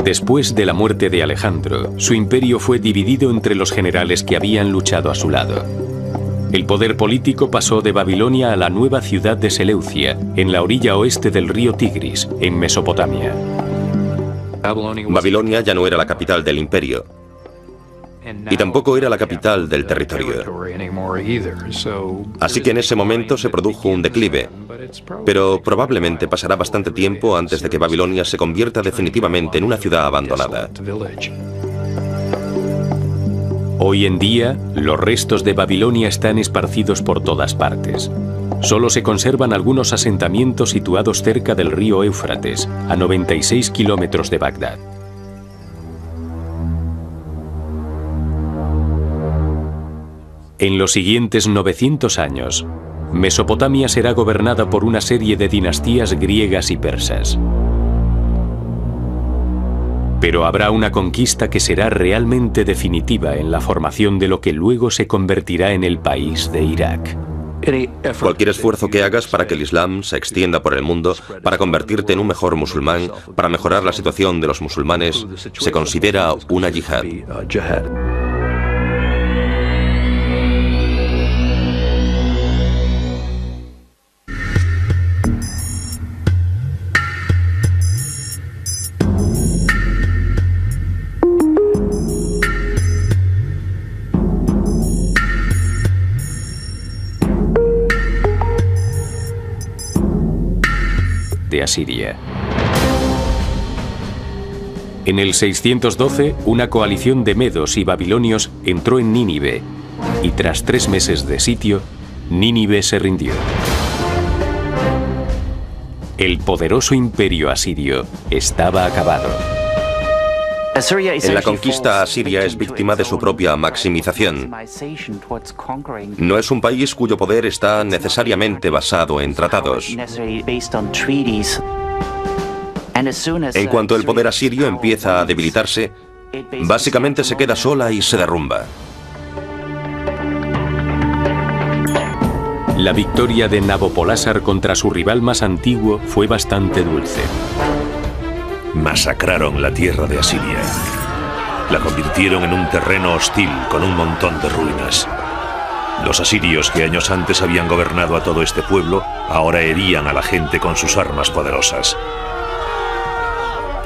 Después de la muerte de Alejandro, su imperio fue dividido entre los generales que habían luchado a su lado. El poder político pasó de Babilonia a la nueva ciudad de Seleucia, en la orilla oeste del río Tigris, en Mesopotamia. Babilonia ya no era la capital del imperio, y tampoco era la capital del territorio. Así que en ese momento se produjo un declive, pero probablemente pasará bastante tiempo antes de que Babilonia se convierta definitivamente en una ciudad abandonada. Hoy en día, los restos de Babilonia están esparcidos por todas partes. Solo se conservan algunos asentamientos situados cerca del río Éufrates, a 96 kilómetros de Bagdad. En los siguientes 900 años, Mesopotamia será gobernada por una serie de dinastías griegas y persas. Pero habrá una conquista que será realmente definitiva en la formación de lo que luego se convertirá en el país de Irak. Cualquier esfuerzo que hagas para que el Islam se extienda por el mundo, para convertirte en un mejor musulmán, para mejorar la situación de los musulmanes, se considera una yihad. de Asiria. En el 612, una coalición de medos y babilonios entró en Nínive, y tras 3 meses de sitio, Nínive se rindió. El poderoso imperio asirio estaba acabado. En la conquista, Asiria es víctima de su propia maximización. No es un país cuyo poder está necesariamente basado en tratados. En cuanto el poder asirio empieza a debilitarse, básicamente se queda sola y se derrumba. La victoria de Nabopolásar contra su rival más antiguo fue bastante dulce. Masacraron la tierra de Asiria. La convirtieron en un terreno hostil con un montón de ruinas. Los asirios, que años antes habían gobernado a todo este pueblo, ahora herían a la gente con sus armas poderosas.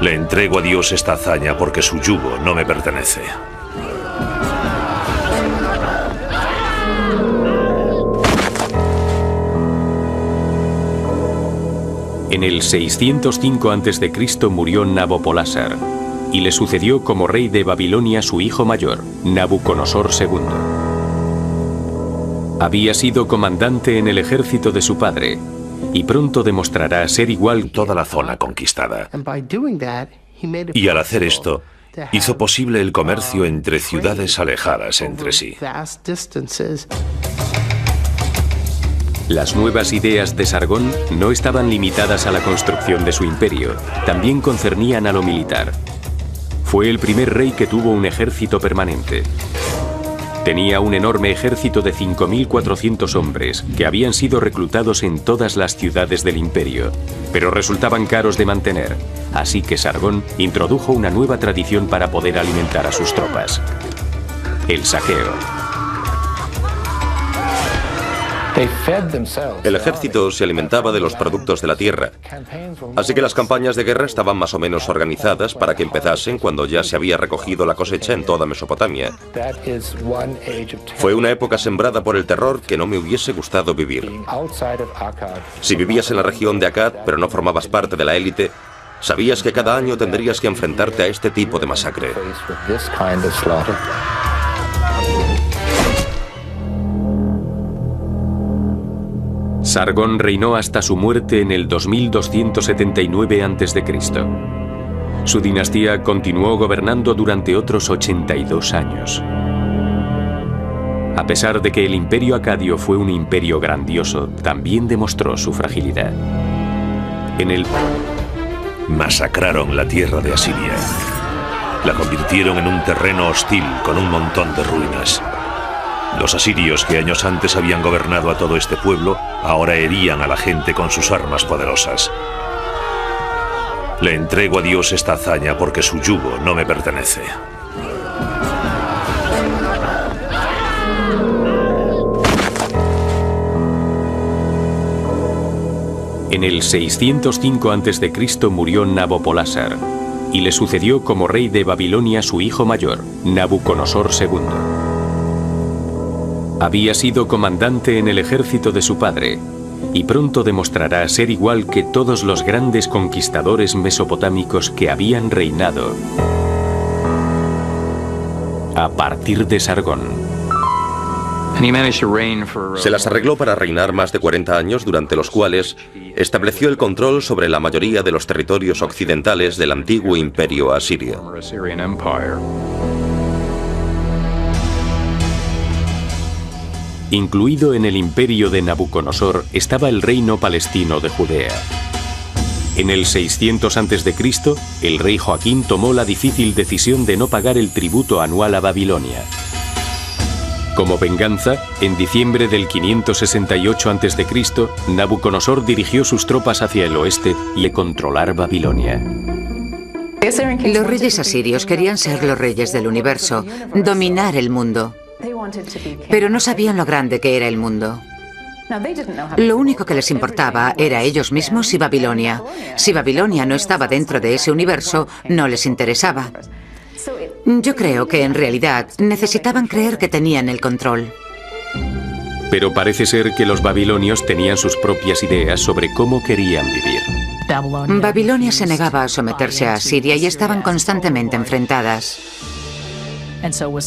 Le entrego a Dios esta hazaña porque su yugo no me pertenece. En el 605 a.C. murió Nabopolásar, y le sucedió como rey de Babilonia su hijo mayor, Nabucodonosor II. Había sido comandante en el ejército de su padre, y pronto demostrará ser igual toda la zona conquistada. Y al hacer esto, hizo posible el comercio entre ciudades alejadas entre sí. Las nuevas ideas de Sargón no estaban limitadas a la construcción de su imperio, también concernían a lo militar. Fue el primer rey que tuvo un ejército permanente. Tenía un enorme ejército de 5.400 hombres que habían sido reclutados en todas las ciudades del imperio, pero resultaban caros de mantener, así que Sargón introdujo una nueva tradición para poder alimentar a sus tropas: el saqueo. El ejército se alimentaba de los productos de la tierra, así que las campañas de guerra estaban más o menos organizadas para que empezasen cuando ya se había recogido la cosecha en toda Mesopotamia. Fue una época sembrada por el terror que no me hubiese gustado vivir. Si vivías en la región de Akkad, pero no formabas parte de la élite, sabías que cada año tendrías que enfrentarte a este tipo de masacre. Sargón reinó hasta su muerte en el 2279 a.C. Su dinastía continuó gobernando durante otros 82 años. A pesar de que el imperio acadio fue un imperio grandioso, también demostró su fragilidad. Masacraron la tierra de Asiria. La convirtieron en un terreno hostil con un montón de ruinas. Los asirios, que años antes habían gobernado a todo este pueblo, ahora herían a la gente con sus armas poderosas. Le entrego a Dios esta hazaña porque su yugo no me pertenece. En el 605 a.C. murió Nabopolásar, y le sucedió como rey de Babilonia su hijo mayor, Nabucodonosor II. Había sido comandante en el ejército de su padre, y pronto demostrará ser igual que todos los grandes conquistadores mesopotámicos que habían reinado a partir de Sargón. Se las arregló para reinar más de 40 años, durante los cuales estableció el control sobre la mayoría de los territorios occidentales del antiguo imperio asirio. Incluido en el imperio de Nabucodonosor estaba el reino palestino de Judea. En el 600 a.C., el rey Joaquín tomó la difícil decisión de no pagar el tributo anual a Babilonia. Como venganza, en diciembre del 568 a.C., Nabucodonosor dirigió sus tropas hacia el oeste y controlar Babilonia. Los reyes asirios querían ser los reyes del universo, dominar el mundo. Pero no sabían lo grande que era el mundo. Lo único que les importaba era ellos mismos y Babilonia. Si Babilonia no estaba dentro de ese universo, no les interesaba. Yo creo que en realidad necesitaban creer que tenían el control. Pero parece ser que los babilonios tenían sus propias ideas sobre cómo querían vivir. Babilonia se negaba a someterse a Asiria y estaban constantemente enfrentadas.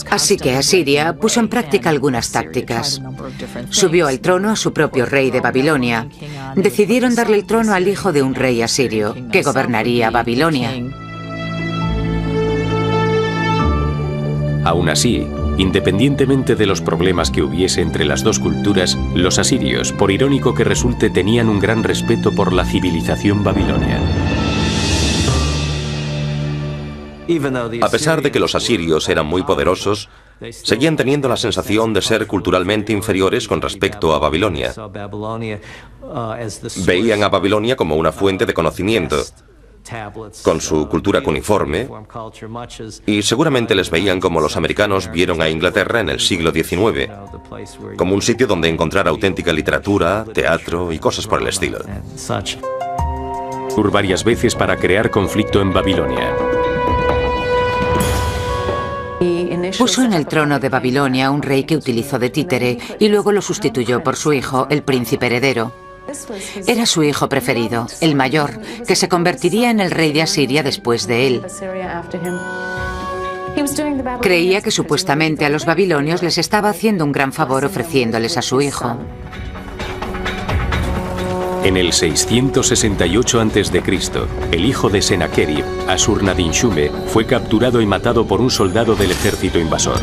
Así que Asiria puso en práctica algunas tácticas. Subió al trono a su propio rey de Babilonia. Decidieron darle el trono al hijo de un rey asirio, que gobernaría Babilonia. Aún así, independientemente de los problemas que hubiese entre las dos culturas, los asirios, por irónico que resulte, tenían un gran respeto por la civilización babilonia. A pesar de que los asirios eran muy poderosos, seguían teniendo la sensación de ser culturalmente inferiores con respecto a Babilonia. Veían a Babilonia como una fuente de conocimiento, con su cultura cuneiforme, y seguramente les veían como los americanos vieron a Inglaterra en el siglo XIX, como un sitio donde encontrar auténtica literatura, teatro y cosas por el estilo. Varias veces para crear conflicto en Babilonia. Puso en el trono de Babilonia a un rey que utilizó de títere y luego lo sustituyó por su hijo, el príncipe heredero. Era su hijo preferido, el mayor, que se convertiría en el rey de Asiria después de él. Creía que supuestamente a los babilonios les estaba haciendo un gran favor ofreciéndoles a su hijo. En el 668 a.C., el hijo de Senaquerib, Ashurnadinshumbe, fue capturado y matado por un soldado del ejército invasor.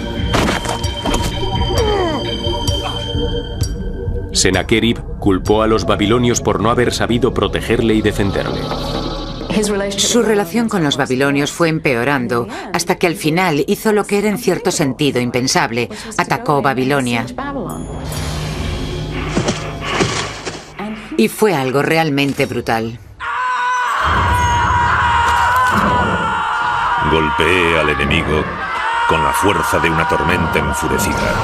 Senaquerib culpó a los babilonios por no haber sabido protegerle y defenderle. Su relación con los babilonios fue empeorando hasta que al final hizo lo que era en cierto sentido impensable: atacó Babilonia. Y fue algo realmente brutal. Golpeé al enemigo con la fuerza de una tormenta enfurecida.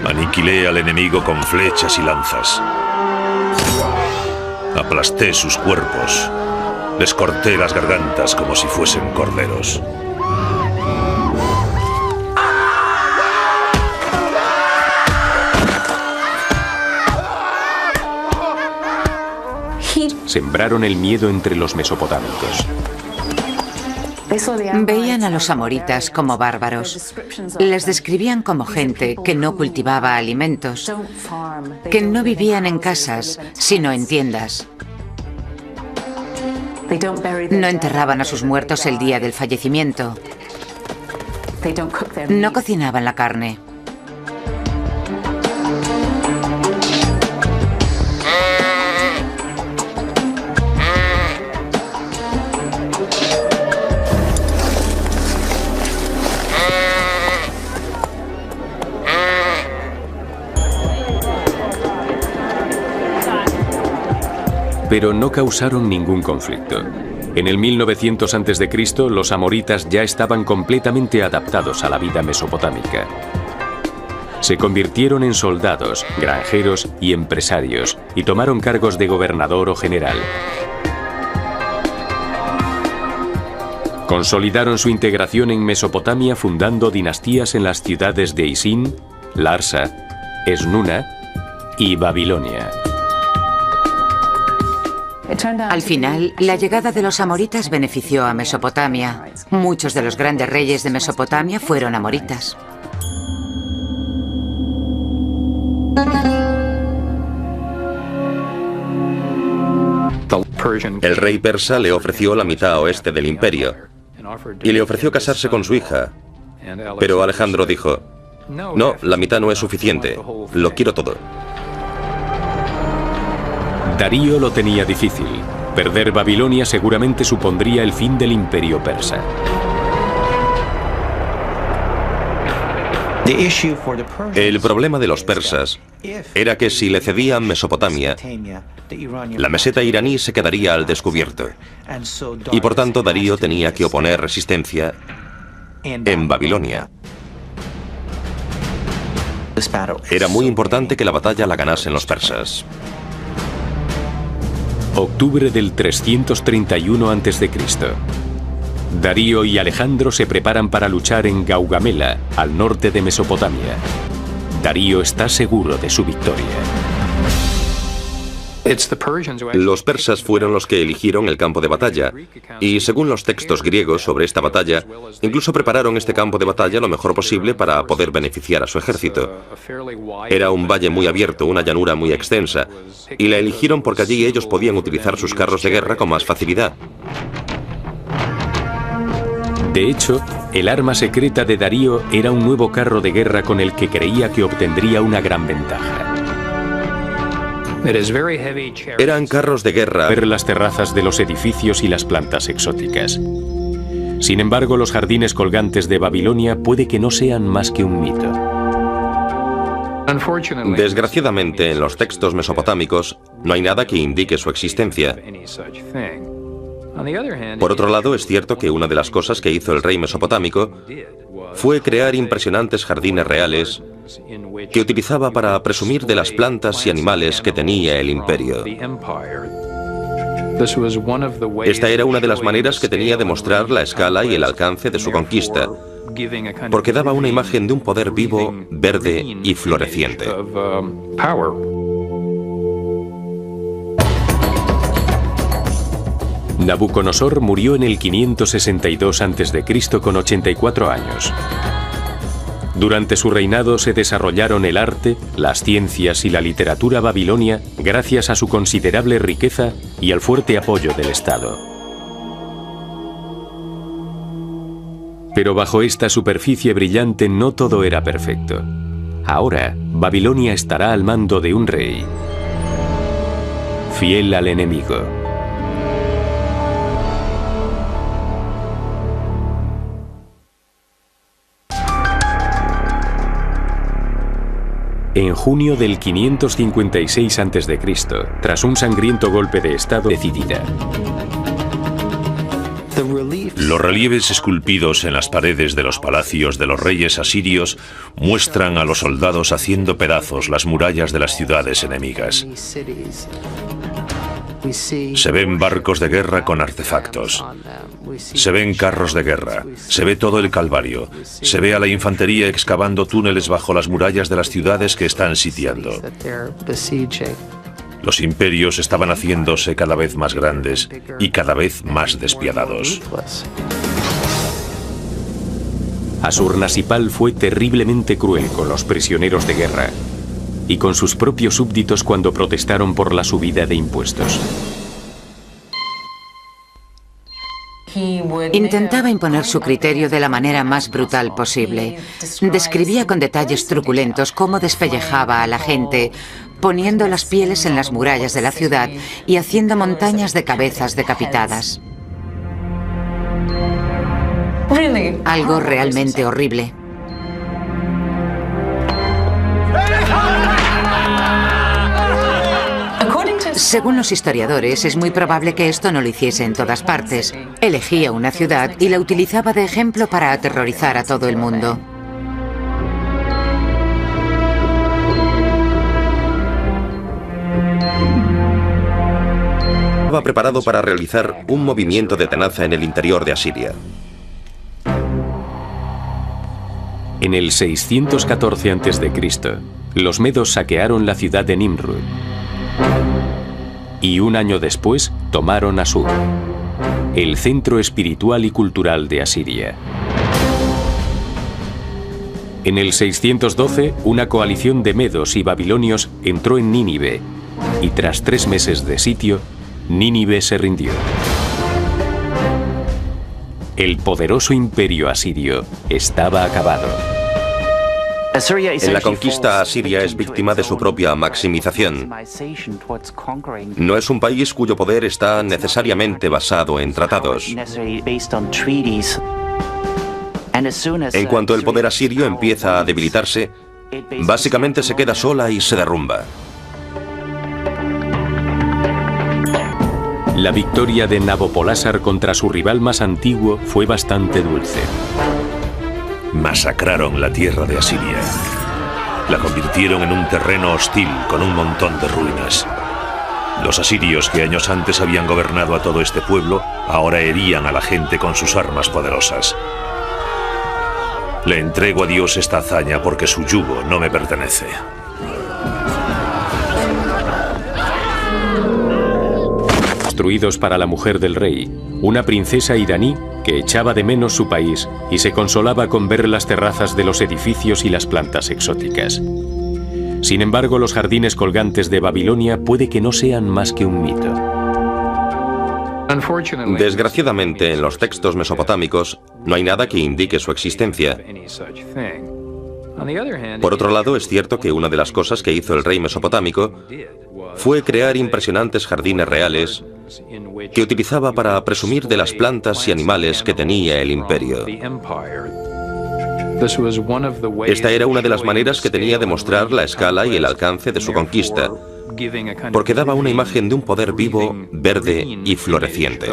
Aniquilé al enemigo con flechas y lanzas. Aplasté sus cuerpos. Les corté las gargantas como si fuesen corderos. Sembraron el miedo entre los mesopotámicos. Veían a los amoritas como bárbaros. Les describían como gente que no cultivaba alimentos, que no vivían en casas, sino en tiendas. No enterraban a sus muertos el día del fallecimiento. No cocinaban la carne. Pero no causaron ningún conflicto. En el 1900 a.C., los amoritas ya estaban completamente adaptados a la vida mesopotámica. Se convirtieron en soldados, granjeros y empresarios, y tomaron cargos de gobernador o general. Consolidaron su integración en Mesopotamia fundando dinastías en las ciudades de Isin, Larsa, Esnuna y Babilonia. Al final, la llegada de los amoritas benefició a Mesopotamia. Muchos de los grandes reyes de Mesopotamia fueron amoritas. El rey persa le ofreció la mitad oeste del imperio y le ofreció casarse con su hija. Pero Alejandro dijo: no, la mitad no es suficiente, lo quiero todo. Darío lo tenía difícil. Perder Babilonia seguramente supondría el fin del imperio persa. El problema de los persas era que si le cedían Mesopotamia, la meseta iraní se quedaría al descubierto. Y por tanto Darío tenía que oponer resistencia en Babilonia. Era muy importante que la batalla la ganasen los persas. Octubre del 331 a.C. Darío y Alejandro se preparan para luchar en Gaugamela, al norte de Mesopotamia. Darío está seguro de su victoria. Los persas fueron los que eligieron el campo de batalla, y según los textos griegos sobre esta batalla, incluso prepararon este campo de batalla lo mejor posible para poder beneficiar a su ejército. Era un valle muy abierto, una llanura muy extensa, y la eligieron porque allí ellos podían utilizar sus carros de guerra con más facilidad. De hecho, el arma secreta de Darío era un nuevo carro de guerra con el que creía que obtendría una gran ventaja. Eran carros de guerra. Ver las terrazas de los edificios y las plantas exóticas. Sin embargo, los jardines colgantes de Babilonia puede que no sean más que un mito. Desgraciadamente, en los textos mesopotámicos no hay nada que indique su existencia. Por otro lado, es cierto que una de las cosas que hizo el rey mesopotámico fue crear impresionantes jardines reales que utilizaba para presumir de las plantas y animales que tenía el imperio. Esta era una de las maneras que tenía de mostrar la escala y el alcance de su conquista, porque daba una imagen de un poder vivo, verde y floreciente. Nabucodonosor murió en el 562 a.C. con 84 años. Durante su reinado se desarrollaron el arte, las ciencias y la literatura babilonia gracias a su considerable riqueza y al fuerte apoyo del Estado. Pero bajo esta superficie brillante no todo era perfecto. Ahora, Babilonia estará al mando de un rey fiel al enemigo. En junio del 556 a.C., tras un sangriento golpe de estado decidida. Los relieves esculpidos en las paredes de los palacios de los reyes asirios muestran a los soldados haciendo pedazos las murallas de las ciudades enemigas. Se ven barcos de guerra con artefactos. Se ven carros de guerra. Se ve todo el calvario. Se ve a la infantería excavando túneles bajo las murallas de las ciudades que están sitiando. Los imperios estaban haciéndose cada vez más grandes y cada vez más despiadados. Asurnasipal fue terriblemente cruel con los prisioneros de guerra y con sus propios súbditos cuando protestaron por la subida de impuestos. Intentaba imponer su criterio de la manera más brutal posible. Describía con detalles truculentos cómo despellejaba a la gente, poniendo las pieles en las murallas de la ciudad y haciendo montañas de cabezas decapitadas. Algo realmente horrible. Según los historiadores, es muy probable que esto no lo hiciese en todas partes. Elegía una ciudad y la utilizaba de ejemplo para aterrorizar a todo el mundo. Estaba preparado para realizar un movimiento de tenaza en el interior de Asiria. En el 614 a.C., los medos saquearon la ciudad de Nimrud. Y un año después tomaron Asur, el centro espiritual y cultural de Asiria. En el 612, una coalición de medos y babilonios entró en Nínive, y tras 3 meses de sitio, Nínive se rindió. El poderoso imperio asirio estaba acabado. En la conquista, Asiria es víctima de su propia maximización. No es un país cuyo poder está necesariamente basado en tratados. En cuanto el poder asirio empieza a debilitarse, básicamente se queda sola y se derrumba. La victoria de Nabopolásar contra su rival más antiguo fue bastante dulce. Masacraron la tierra de Asiria. La convirtieron en un terreno hostil con un montón de ruinas. Los asirios que años antes habían gobernado a todo este pueblo, ahora herían a la gente con sus armas poderosas. Le entrego a Dios esta hazaña porque su yugo no me pertenece. Construidos para la mujer del rey, una princesa iraní que echaba de menos su país y se consolaba con ver las terrazas de los edificios y las plantas exóticas. Sin embargo, los jardines colgantes de Babilonia puede que no sean más que un mito. Desgraciadamente, en los textos mesopotámicos no hay nada que indique su existencia. Por otro lado, es cierto que una de las cosas que hizo el rey mesopotámico fue crear impresionantes jardines reales que utilizaba para presumir de las plantas y animales que tenía el imperio. Esta era una de las maneras que tenía de mostrar la escala y el alcance de su conquista, porque daba una imagen de un poder vivo, verde y floreciente.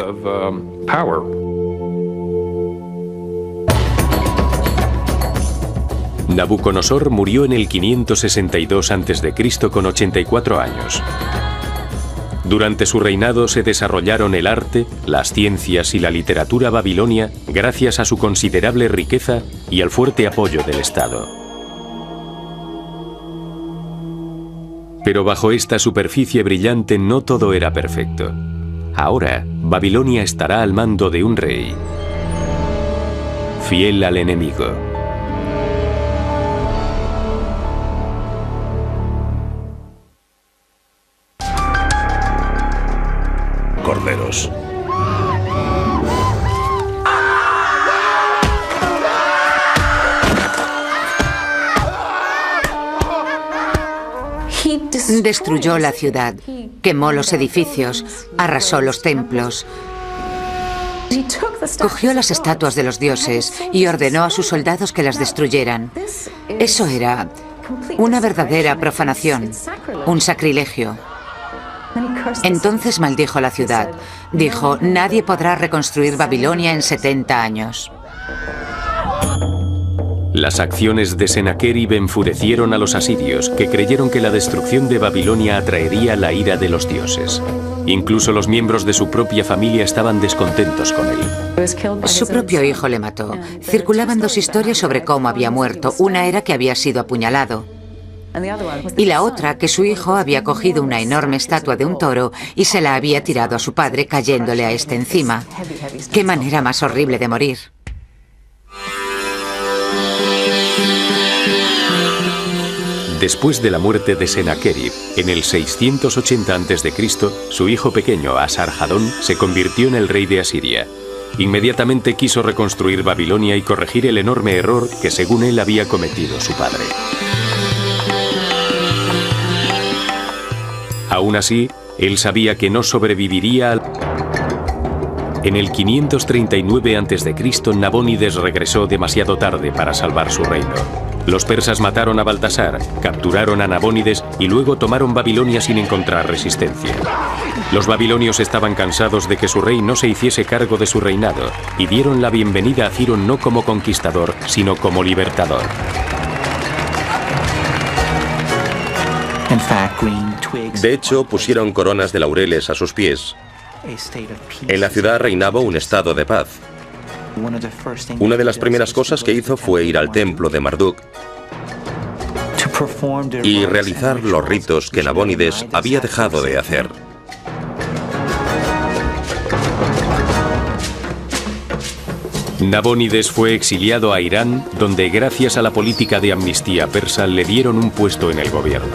Nabucodonosor murió en el 562 a.C. con 84 años. Durante su reinado se desarrollaron el arte, las ciencias y la literatura babilonia gracias a su considerable riqueza y al fuerte apoyo del Estado. Pero bajo esta superficie brillante no todo era perfecto. Ahora, Babilonia estará al mando de un rey fiel al enemigo. Corderos. Destruyó la ciudad, quemó los edificios, arrasó los templos, cogió las estatuas de los dioses y ordenó a sus soldados que las destruyeran. Eso era una verdadera profanación, un sacrilegio. Entonces maldijo la ciudad. Dijo: nadie podrá reconstruir Babilonia en 70 años. Las acciones de Sennacherib enfurecieron a los asirios, que creyeron que la destrucción de Babilonia atraería la ira de los dioses. Incluso los miembros de su propia familia estaban descontentos con él. Su propio hijo le mató. Circulaban dos historias sobre cómo había muerto. Una era que había sido apuñalado, y la otra que su hijo había cogido una enorme estatua de un toro y se la había tirado a su padre, cayéndole a este encima. ¡Qué manera más horrible de morir! Después de la muerte de Sennacherib, en el 680 a.C., su hijo pequeño, Asarjadón, se convirtió en el rey de Asiria. Inmediatamente quiso reconstruir Babilonia y corregir el enorme error que, según él, había cometido su padre. Aún así, él sabía que no sobreviviría al... En el 539 a.C., Nabónides regresó demasiado tarde para salvar su reino. Los persas mataron a Baltasar, capturaron a Nabónides y luego tomaron Babilonia sin encontrar resistencia. Los babilonios estaban cansados de que su rey no se hiciese cargo de su reinado y dieron la bienvenida a Ciro no como conquistador, sino como libertador. De hecho, pusieron coronas de laureles a sus pies. En la ciudad reinaba un estado de paz. Una de las primeras cosas que hizo fue ir al templo de Marduk y realizar los ritos que Nabónides había dejado de hacer. Nabónides fue exiliado a Irán, donde gracias a la política de amnistía persa le dieron un puesto en el gobierno.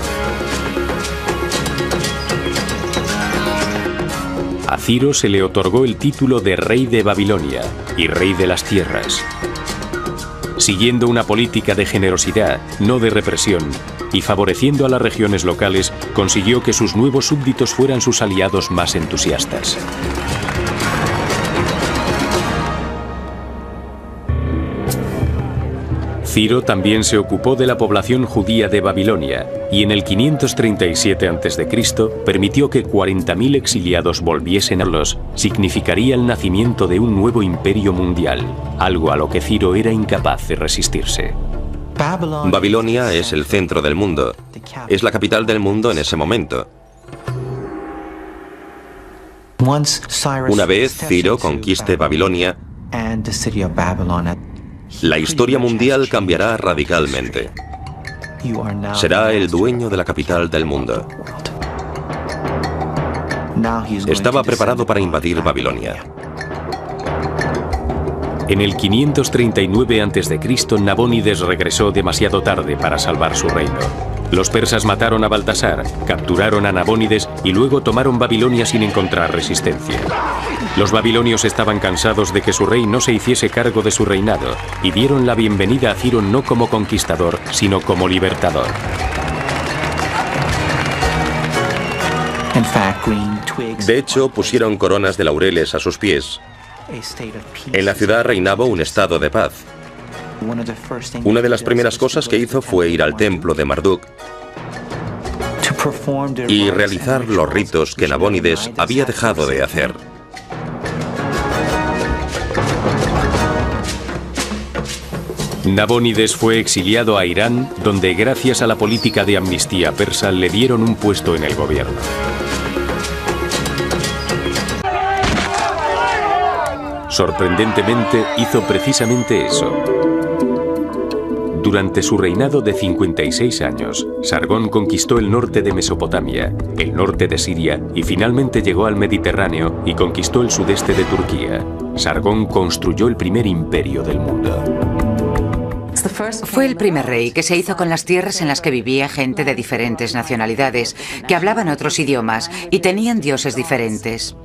A Ciro se le otorgó el título de rey de Babilonia y rey de las tierras. Siguiendo una política de generosidad, no de represión, y favoreciendo a las regiones locales, consiguió que sus nuevos súbditos fueran sus aliados más entusiastas. Ciro también se ocupó de la población judía de Babilonia y en el 537 a.C. permitió que 40.000 exiliados volviesen a los. Significaría el nacimiento de un nuevo imperio mundial, algo a lo que Ciro era incapaz de resistirse. Babilonia es el centro del mundo. Es la capital del mundo en ese momento. Una vez Ciro conquiste Babilonia, La historia mundial cambiará radicalmente. Será el dueño de la capital del mundo. Estaba preparado para invadir Babilonia. En el 539 a.C., Nabónides regresó demasiado tarde para salvar su reino. Los persas mataron a Baltasar, capturaron a Nabónides y luego tomaron Babilonia sin encontrar resistencia. Los babilonios estaban cansados de que su rey no se hiciese cargo de su reinado y dieron la bienvenida a Ciro no como conquistador, sino como libertador. De hecho, pusieron coronas de laureles a sus pies. En la ciudad reinaba un estado de paz. Una de las primeras cosas que hizo fue ir al templo de Marduk y realizar los ritos que Nabónides había dejado de hacer. Nabónides fue exiliado a Irán, donde gracias a la política de amnistía persa le dieron un puesto en el gobierno. Sorprendentemente, hizo precisamente eso. Durante su reinado de 56 años, Sargón conquistó el norte de Mesopotamia, el norte de Siria y finalmente llegó al Mediterráneo y conquistó el sudeste de Turquía. Sargón construyó el primer imperio del mundo. Fue el primer rey que se hizo con las tierras en las que vivía gente de diferentes nacionalidades, que hablaban otros idiomas y tenían dioses diferentes.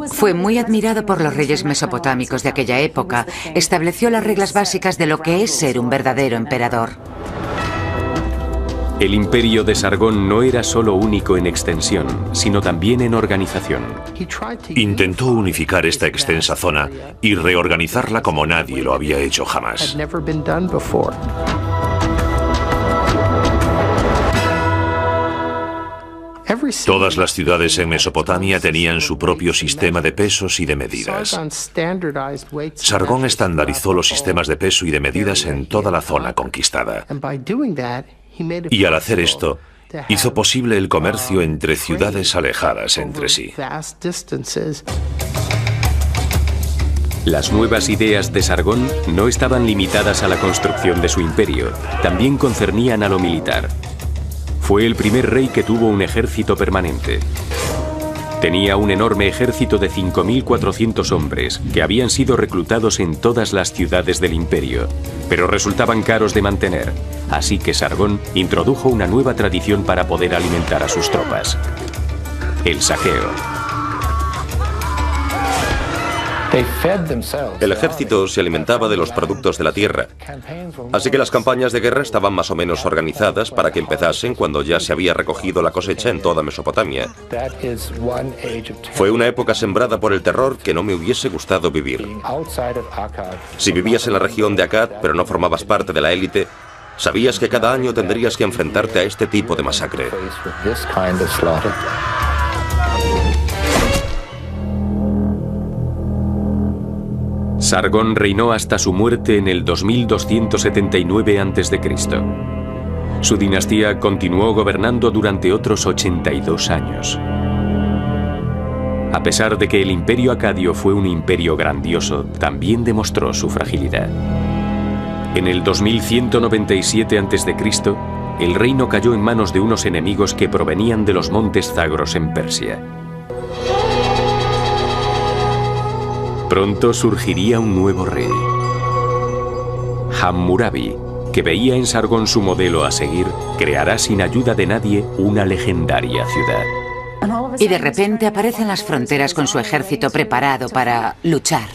Fue muy admirado por los reyes mesopotámicos de aquella época. Estableció las reglas básicas de lo que es ser un verdadero emperador. El imperio de Sargón no era solo único en extensión, sino también en organización. Intentó unificar esta extensa zona y reorganizarla como nadie lo había hecho jamás. Todas las ciudades en Mesopotamia tenían su propio sistema de pesos y de medidas. Sargón estandarizó los sistemas de peso y de medidas en toda la zona conquistada. Y al hacer esto, hizo posible el comercio entre ciudades alejadas entre sí. Las nuevas ideas de Sargón no estaban limitadas a la construcción de su imperio, también concernían a lo militar. Fue el primer rey que tuvo un ejército permanente. Tenía un enorme ejército de 5.400 hombres que habían sido reclutados en todas las ciudades del imperio, pero resultaban caros de mantener, así que Sargón introdujo una nueva tradición para poder alimentar a sus tropas: el saqueo. El ejército se alimentaba de los productos de la tierra, así que las campañas de guerra estaban más o menos organizadas para que empezasen cuando ya se había recogido la cosecha en toda Mesopotamia. Fue una época sembrada por el terror que no me hubiese gustado vivir. Si vivías en la región de Akkad, pero no formabas parte de la élite, sabías que cada año tendrías que enfrentarte a este tipo de masacre. Sargón reinó hasta su muerte en el 2279 a.C. Su dinastía continuó gobernando durante otros 82 años. A pesar de que el imperio acadio fue un imperio grandioso, también demostró su fragilidad. En el 2197 a.C., el reino cayó en manos de unos enemigos que provenían de los montes Zagros en Persia. Pronto surgiría un nuevo rey, Hammurabi, que veía en Sargón su modelo a seguir, creará sin ayuda de nadie una legendaria ciudad. Y de repente aparece en las fronteras con su ejército preparado para luchar.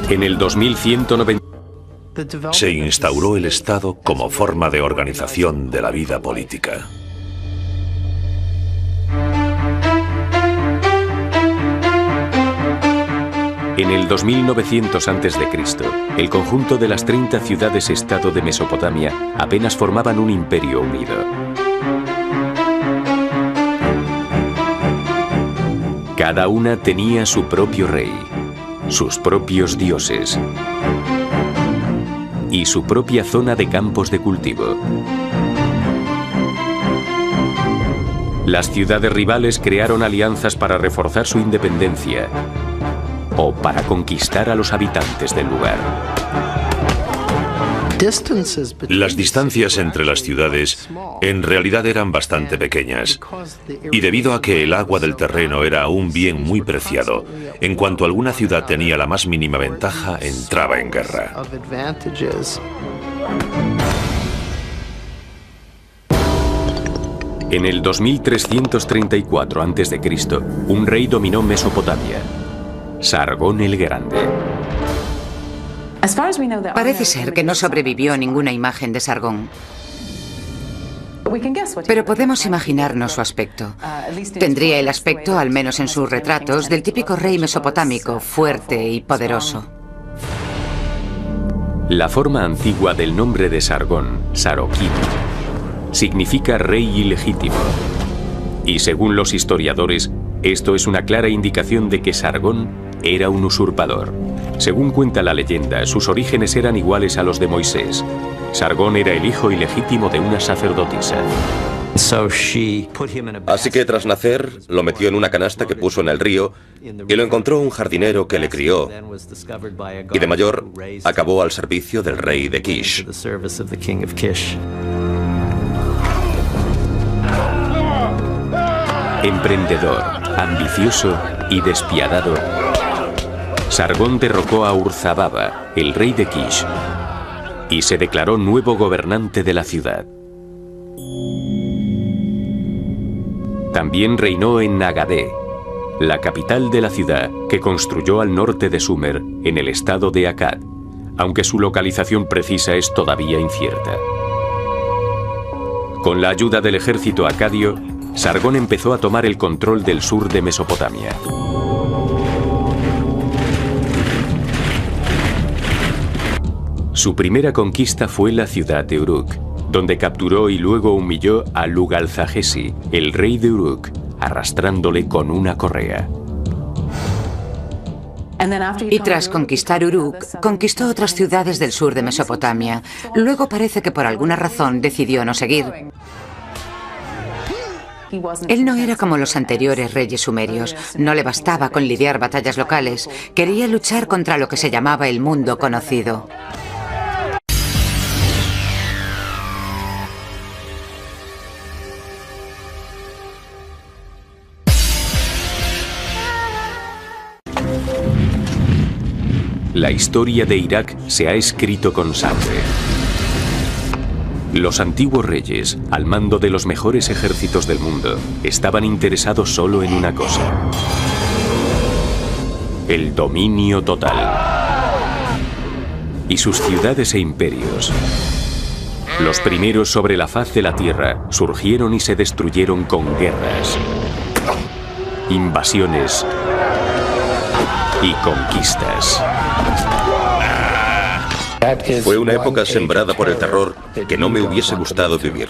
En el 2190 se instauró el Estado como forma de organización de la vida política. En el 2900 a.C., el conjunto de las 30 ciudades-estado de Mesopotamia apenas formaban un imperio unido. Cada una tenía su propio rey, sus propios dioses. y su propia zona de campos de cultivo. Las ciudades rivales crearon alianzas para reforzar su independencia o para conquistar a los habitantes del lugar. Las distancias entre las ciudades en realidad eran bastante pequeñas, y debido a que el agua del terreno era un bien muy preciado, en cuanto alguna ciudad tenía la más mínima ventaja, entraba en guerra. En el 2334 a.C., un rey dominó Mesopotamia, Sargón el Grande. Parece ser que no sobrevivió ninguna imagen de Sargón, pero podemos imaginarnos su aspecto. Tendría el aspecto, al menos en sus retratos, del típico rey mesopotámico, fuerte y poderoso. La forma antigua del nombre de Sargón, Saroquín, significa rey ilegítimo. Y según los historiadores, esto es una clara indicación de que Sargón era un usurpador. Según cuenta la leyenda, sus orígenes eran iguales a los de Moisés. Sargón era el hijo ilegítimo de una sacerdotisa. Así que tras nacer, lo metió en una canasta que puso en el río y lo encontró un jardinero que le crió. Y de mayor, acabó al servicio del rey de Kish. Emprendedor, ambicioso y despiadado, Sargón derrocó a Urzababa, el rey de Kish, y se declaró nuevo gobernante de la ciudad. También reinó en Nagadé, la capital de la ciudad que construyó al norte de Sumer, en el estado de Akkad, aunque su localización precisa es todavía incierta. Con la ayuda del ejército acadio, Sargón empezó a tomar el control del sur de Mesopotamia. Su primera conquista fue la ciudad de Uruk, donde capturó y luego humilló a Lugalzagesi, el rey de Uruk, arrastrándole con una correa. Y tras conquistar Uruk, conquistó otras ciudades del sur de Mesopotamia. Luego parece que por alguna razón decidió no seguir. Él no era como los anteriores reyes sumerios. No le bastaba con lidiar batallas locales. Quería luchar contra lo que se llamaba el mundo conocido. La historia de Irak se ha escrito con sangre. Los antiguos reyes, al mando de los mejores ejércitos del mundo, estaban interesados solo en una cosa: el dominio total. Y sus ciudades e imperios, los primeros sobre la faz de la tierra, surgieron y se destruyeron con guerras, invasiones y conquistas. Fue una época sembrada por el terror que no me hubiese gustado vivir.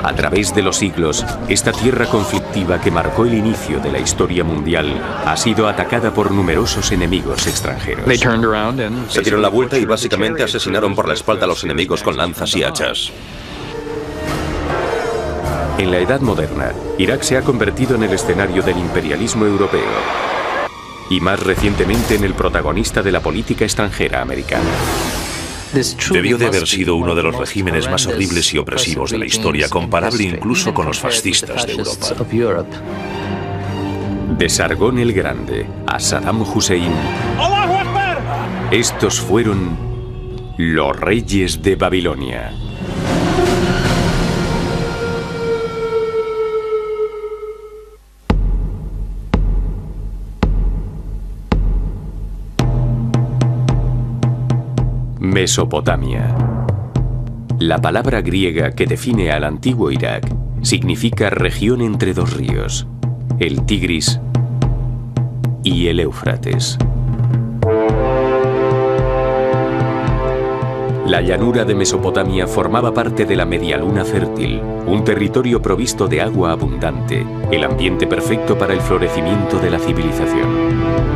A través de los siglos, esta tierra conflictiva que marcó el inicio de la historia mundial ha sido atacada por numerosos enemigos extranjeros. Se dieron la vuelta y básicamente asesinaron por la espalda a los enemigos con lanzas y hachas. En la Edad Moderna, Irak se ha convertido en el escenario del imperialismo europeo y más recientemente en el protagonista de la política extranjera americana. Debió de haber sido uno de los regímenes más horribles y opresivos de la historia, comparable incluso con los fascistas de Europa. De Sargón el Grande a Saddam Hussein, estos fueron los reyes de Babilonia. Mesopotamia. La palabra griega que define al antiguo Irak significa región entre dos ríos, el Tigris y el Éufrates. La llanura de Mesopotamia formaba parte de la Medialuna Fértil, un territorio provisto de agua abundante, el ambiente perfecto para el florecimiento de la civilización.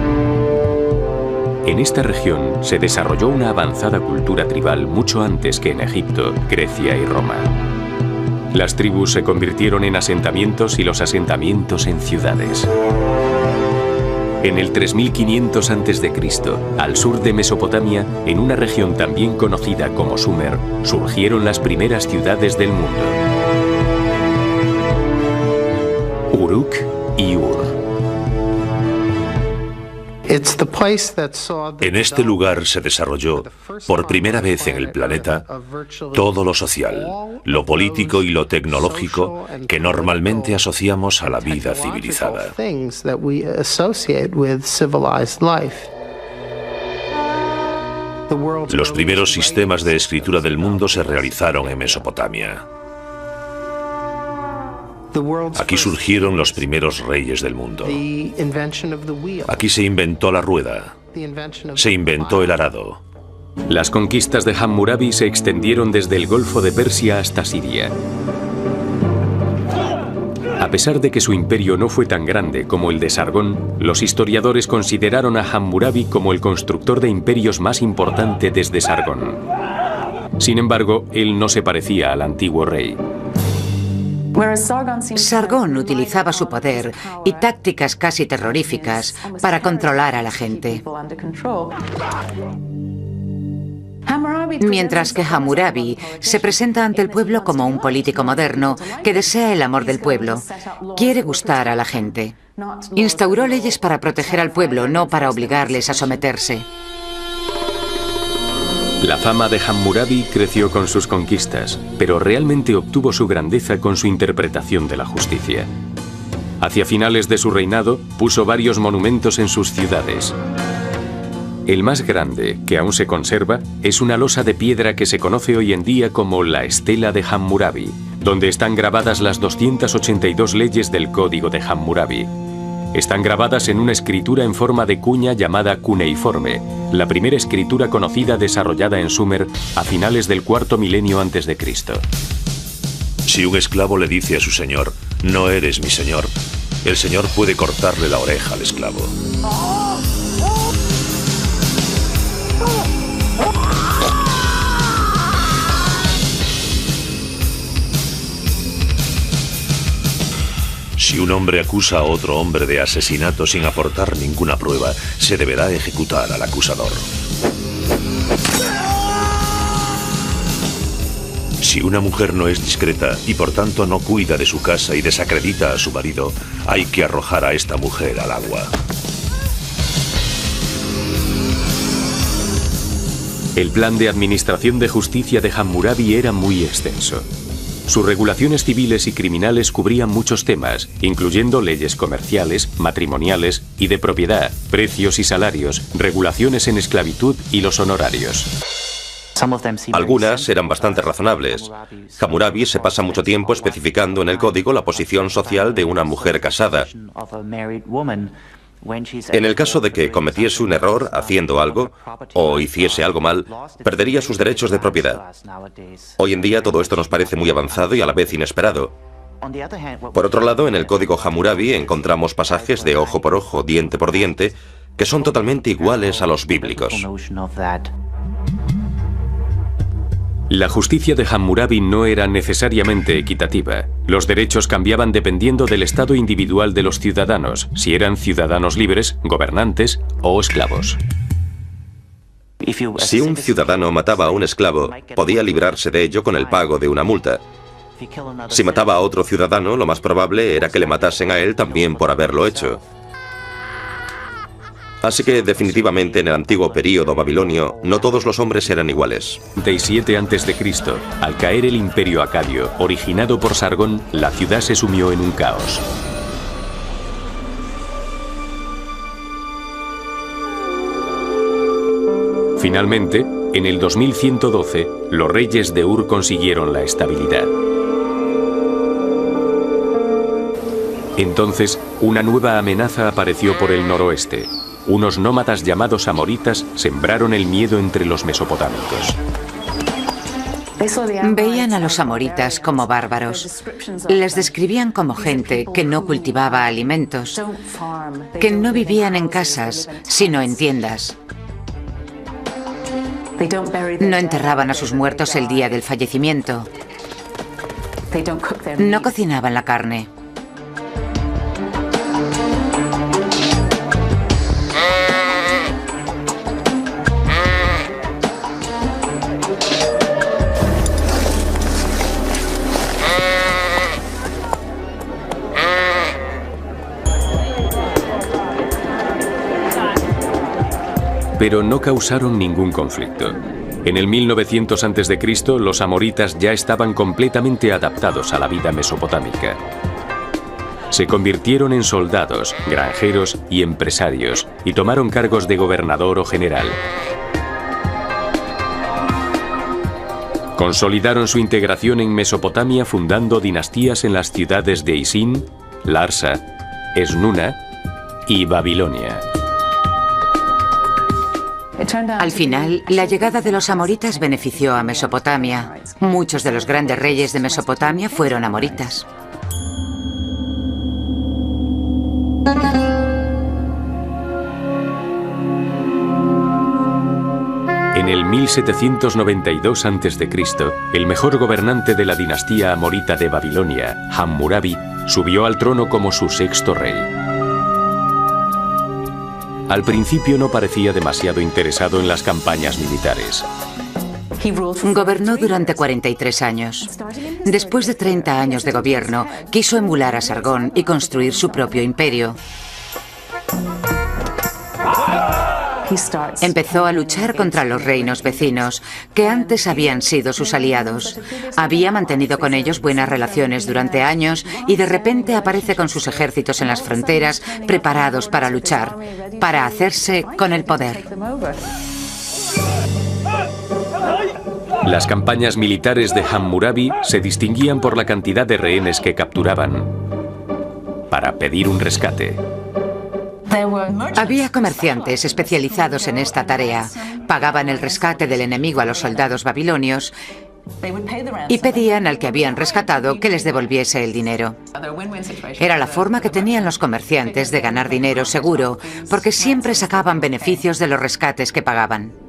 En esta región se desarrolló una avanzada cultura tribal mucho antes que en Egipto, Grecia y Roma. Las tribus se convirtieron en asentamientos y los asentamientos en ciudades. En el 3500 a.C., al sur de Mesopotamia, en una región también conocida como Sumer, surgieron las primeras ciudades del mundo: Uruk y Ur. En este lugar se desarrolló, por primera vez en el planeta, todo lo social, lo político y lo tecnológico que normalmente asociamos a la vida civilizada. Los primeros sistemas de escritura del mundo se realizaron en Mesopotamia. Aquí surgieron los primeros reyes del mundo. Aquí se inventó la rueda. Se inventó el arado. Las conquistas de Hammurabi se extendieron desde el Golfo de Persia hasta Siria. A pesar de que su imperio no fue tan grande como el de Sargón, los historiadores consideraron a Hammurabi como el constructor de imperios más importante desde Sargón. Sin embargo, él no se parecía al antiguo rey. Sargón utilizaba su poder y tácticas casi terroríficas para controlar a la gente. Mientras que Hammurabi se presenta ante el pueblo como un político moderno que desea el amor del pueblo, quiere gustar a la gente. Instauró leyes para proteger al pueblo, no para obligarles a someterse. La fama de Hammurabi creció con sus conquistas, pero realmente obtuvo su grandeza con su interpretación de la justicia. Hacia finales de su reinado, puso varios monumentos en sus ciudades. El más grande, que aún se conserva, es una losa de piedra que se conoce hoy en día como la Estela de Hammurabi, donde están grabadas las 282 leyes del Código de Hammurabi. Están grabadas en una escritura en forma de cuña llamada cuneiforme, la primera escritura conocida desarrollada en Sumer a finales del cuarto milenio antes de Cristo. Si un esclavo le dice a su señor, "No eres mi señor", el señor puede cortarle la oreja al esclavo. Si un hombre acusa a otro hombre de asesinato sin aportar ninguna prueba, se deberá ejecutar al acusador. Si una mujer no es discreta y por tanto no cuida de su casa y desacredita a su marido, hay que arrojar a esta mujer al agua. El plan de administración de justicia de Hammurabi era muy extenso. Sus regulaciones civiles y criminales cubrían muchos temas, incluyendo leyes comerciales, matrimoniales y de propiedad, precios y salarios, regulaciones en esclavitud y los honorarios. Algunas eran bastante razonables. Hammurabi se pasa mucho tiempo especificando en el código la posición social de una mujer casada. En el caso de que cometiese un error haciendo algo o hiciese algo mal, perdería sus derechos de propiedad. Hoy en día todo esto nos parece muy avanzado y a la vez inesperado. Por otro lado, en el código Hammurabi encontramos pasajes de ojo por ojo, diente por diente, que son totalmente iguales a los bíblicos. La justicia de Hammurabi no era necesariamente equitativa. Los derechos cambiaban dependiendo del estado individual de los ciudadanos, si eran ciudadanos libres, gobernantes o esclavos. Si un ciudadano mataba a un esclavo, podía librarse de ello con el pago de una multa. Si mataba a otro ciudadano, lo más probable era que le matasen a él también por haberlo hecho. Así que definitivamente en el antiguo período babilonio no todos los hombres eran iguales. 37 a.C., al caer el imperio acadio, originado por Sargón, la ciudad se sumió en un caos. Finalmente, en el 2112, los reyes de Ur consiguieron la estabilidad. Entonces, una nueva amenaza apareció por el noroeste. Unos nómadas llamados amoritas sembraron el miedo entre los mesopotámicos. Veían a los amoritas como bárbaros. Les describían como gente que no cultivaba alimentos, que no vivían en casas, sino en tiendas. No enterraban a sus muertos el día del fallecimiento. No cocinaban la carne. Pero no causaron ningún conflicto. En el 1900 a.C., los amoritas ya estaban completamente adaptados a la vida mesopotámica. Se convirtieron en soldados, granjeros y empresarios, y tomaron cargos de gobernador o general. Consolidaron su integración en Mesopotamia fundando dinastías en las ciudades de Isin, Larsa, Esnuna y Babilonia. Al final, la llegada de los amoritas benefició a Mesopotamia. Muchos de los grandes reyes de Mesopotamia fueron amoritas. En el 1792 a.C., el mejor gobernante de la dinastía amorita de Babilonia, Hammurabi, subió al trono como su sexto rey. Al principio no parecía demasiado interesado en las campañas militares. Gobernó durante 43 años. Después de 30 años de gobierno, quiso emular a Sargón y construir su propio imperio. Empezó a luchar contra los reinos vecinos, que antes habían sido sus aliados. Había mantenido con ellos buenas relaciones durante años y de repente aparece con sus ejércitos en las fronteras, preparados para luchar, para hacerse con el poder. Las campañas militares de Hammurabi se distinguían por la cantidad de rehenes que capturaban para pedir un rescate. Había comerciantes especializados en esta tarea. Pagaban el rescate del enemigo a los soldados babilonios y pedían al que habían rescatado que les devolviese el dinero. Era la forma que tenían los comerciantes de ganar dinero seguro, porque siempre sacaban beneficios de los rescates que pagaban.